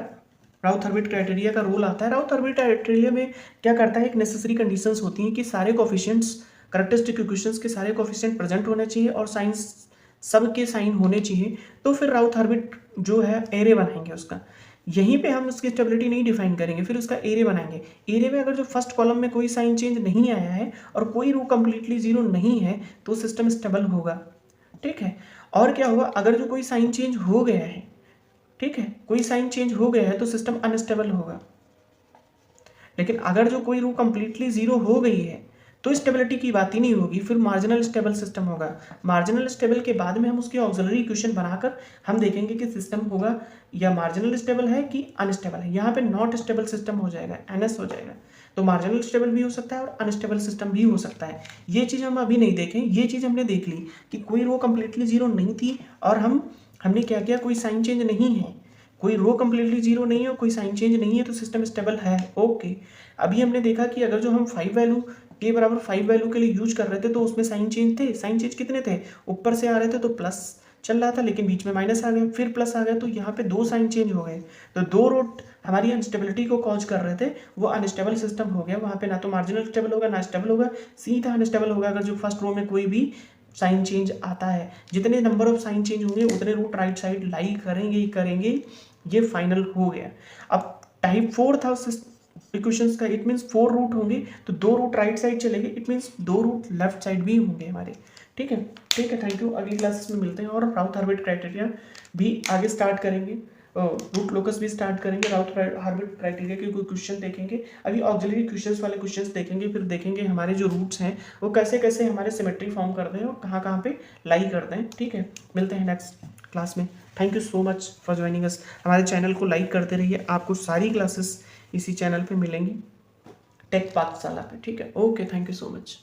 राउथ-हर्विट क्राइटेरिया का रूल आता है। राउथ-हर्विट क्राइटेरिया में क्या करता है, एक नेसेसरी कंडीशंस होती हैं कि सारे कोफिशिएंट्स कैरेक्टरिस्टिक इक्वेशंस के सारे कोफिशिएंट प्रेजेंट होने चाहिए और साइंस सबके साइन होने चाहिए। तो फिर राउथ-हर्विट जो है एरे बनाएंगे उसका। यहीं पे हम उसकी स्टेबिलिटी नहीं डिफाइन करेंगे, फिर उसका एरे बनाएंगे। एरे में अगर जो फर्स्ट कॉलम में कोई साइन चेंज नहीं आया है और कोई रो कंप्लीटली जीरो नहीं है तो सिस्टम स्टेबल होगा, ठीक है। और क्या होगा, अगर जो कोई साइन चेंज हो गया है, ठीक है, कोई साइन चेंज हो गया है तो सिस्टम अनस्टेबल होगा। लेकिन अगर जो कोई रो कंप्लीटली जीरो हो गई है तो स्टेबिलिटी की बात ही नहीं होगी, फिर मार्जिनल स्टेबल सिस्टम होगा। मार्जिनल स्टेबल के बाद में हम उसकी ऑक्सिलरी इक्वेशन बनाकर हम देखेंगे कि सिस्टम होगा या मार्जिनल स्टेबल है कि अनस्टेबल है। यहाँ पे नॉट स्टेबल सिस्टम हो जाएगा, NS हो जाएगा। तो मार्जिनल स्टेबल भी हो सकता है और अनस्टेबल सिस्टम भी हो सकता है। ये चीज़ हम अभी नहीं देखें, ये चीज़ हमने देख ली कि कोई रो कंप्लीटली जीरो नहीं थी और हमने क्या किया, कोई साइन चेंज नहीं है, कोई रो कंप्लीटली जीरो नहीं है, कोई साइन चेंज नहीं है, तो सिस्टम स्टेबल है। ओके, अभी हमने देखा कि अगर जो हम 5 वैल्यू के बराबर 5 वैल्यू के लिए यूज कर रहे थे तो उसमें साइन चेंज थे। साइन चेंज कितने थे, ऊपर से आ रहे थे तो प्लस चल रहा था, लेकिन बीच में माइनस आ गया, फिर प्लस आ गया, तो यहाँ पे 2 साइन चेंज हो गए। तो 2 रूट हमारी अनस्टेबिलिटी को कॉज कर रहे थे, वो अनस्टेबल सिस्टम हो गया। वहाँ पे ना तो मार्जिनल स्टेबल होगा ना स्टेबल होगा, सीधा अनस्टेबल होगा अगर जो फर्स्ट रो में कोई भी साइन चेंज आता है। जितने नंबर ऑफ साइन चेंज होंगे उतने रूट राइट साइड लाई करेंगे ही करेंगे। ये फाइनल हो गया। अब टाइप 4 था इक्वेशंस का, इट मीन्स 4 रूट होंगे तो 2 रूट राइट साइड चलेंगे, it means 2 root left side भी होंगे हमारे, ठीक है। ठीक है, थैंक यू। अगली क्लासेस में मिलते हैं और राउथ-हर्विट क्राइटेरिया भी आगे स्टार्ट करेंगे, रूट लोकस भी स्टार्ट करेंगे, राउथ-हर्विट क्राइटेरिया के कोई क्वेश्चन देखेंगे। अभी ऑक्सिलरी क्वेश्चंस वाले क्वेश्चंस देखेंगे, फिर देखेंगे हमारे जो रूट्स हैं वो कैसे कैसे हमारे सिमेट्री फॉर्म करते हैं और कहाँ कहाँ पे लाई करते हैं, ठीक है। मिलते हैं नेक्स्ट क्लास में। Thank you so much for joining us. हमारे चैनल को लाइक करते रहिए, आपको सारी क्लासेस इसी चैनल पे मिलेंगी, टेक पाठशाला पे, ठीक है। Okay, thank you so much.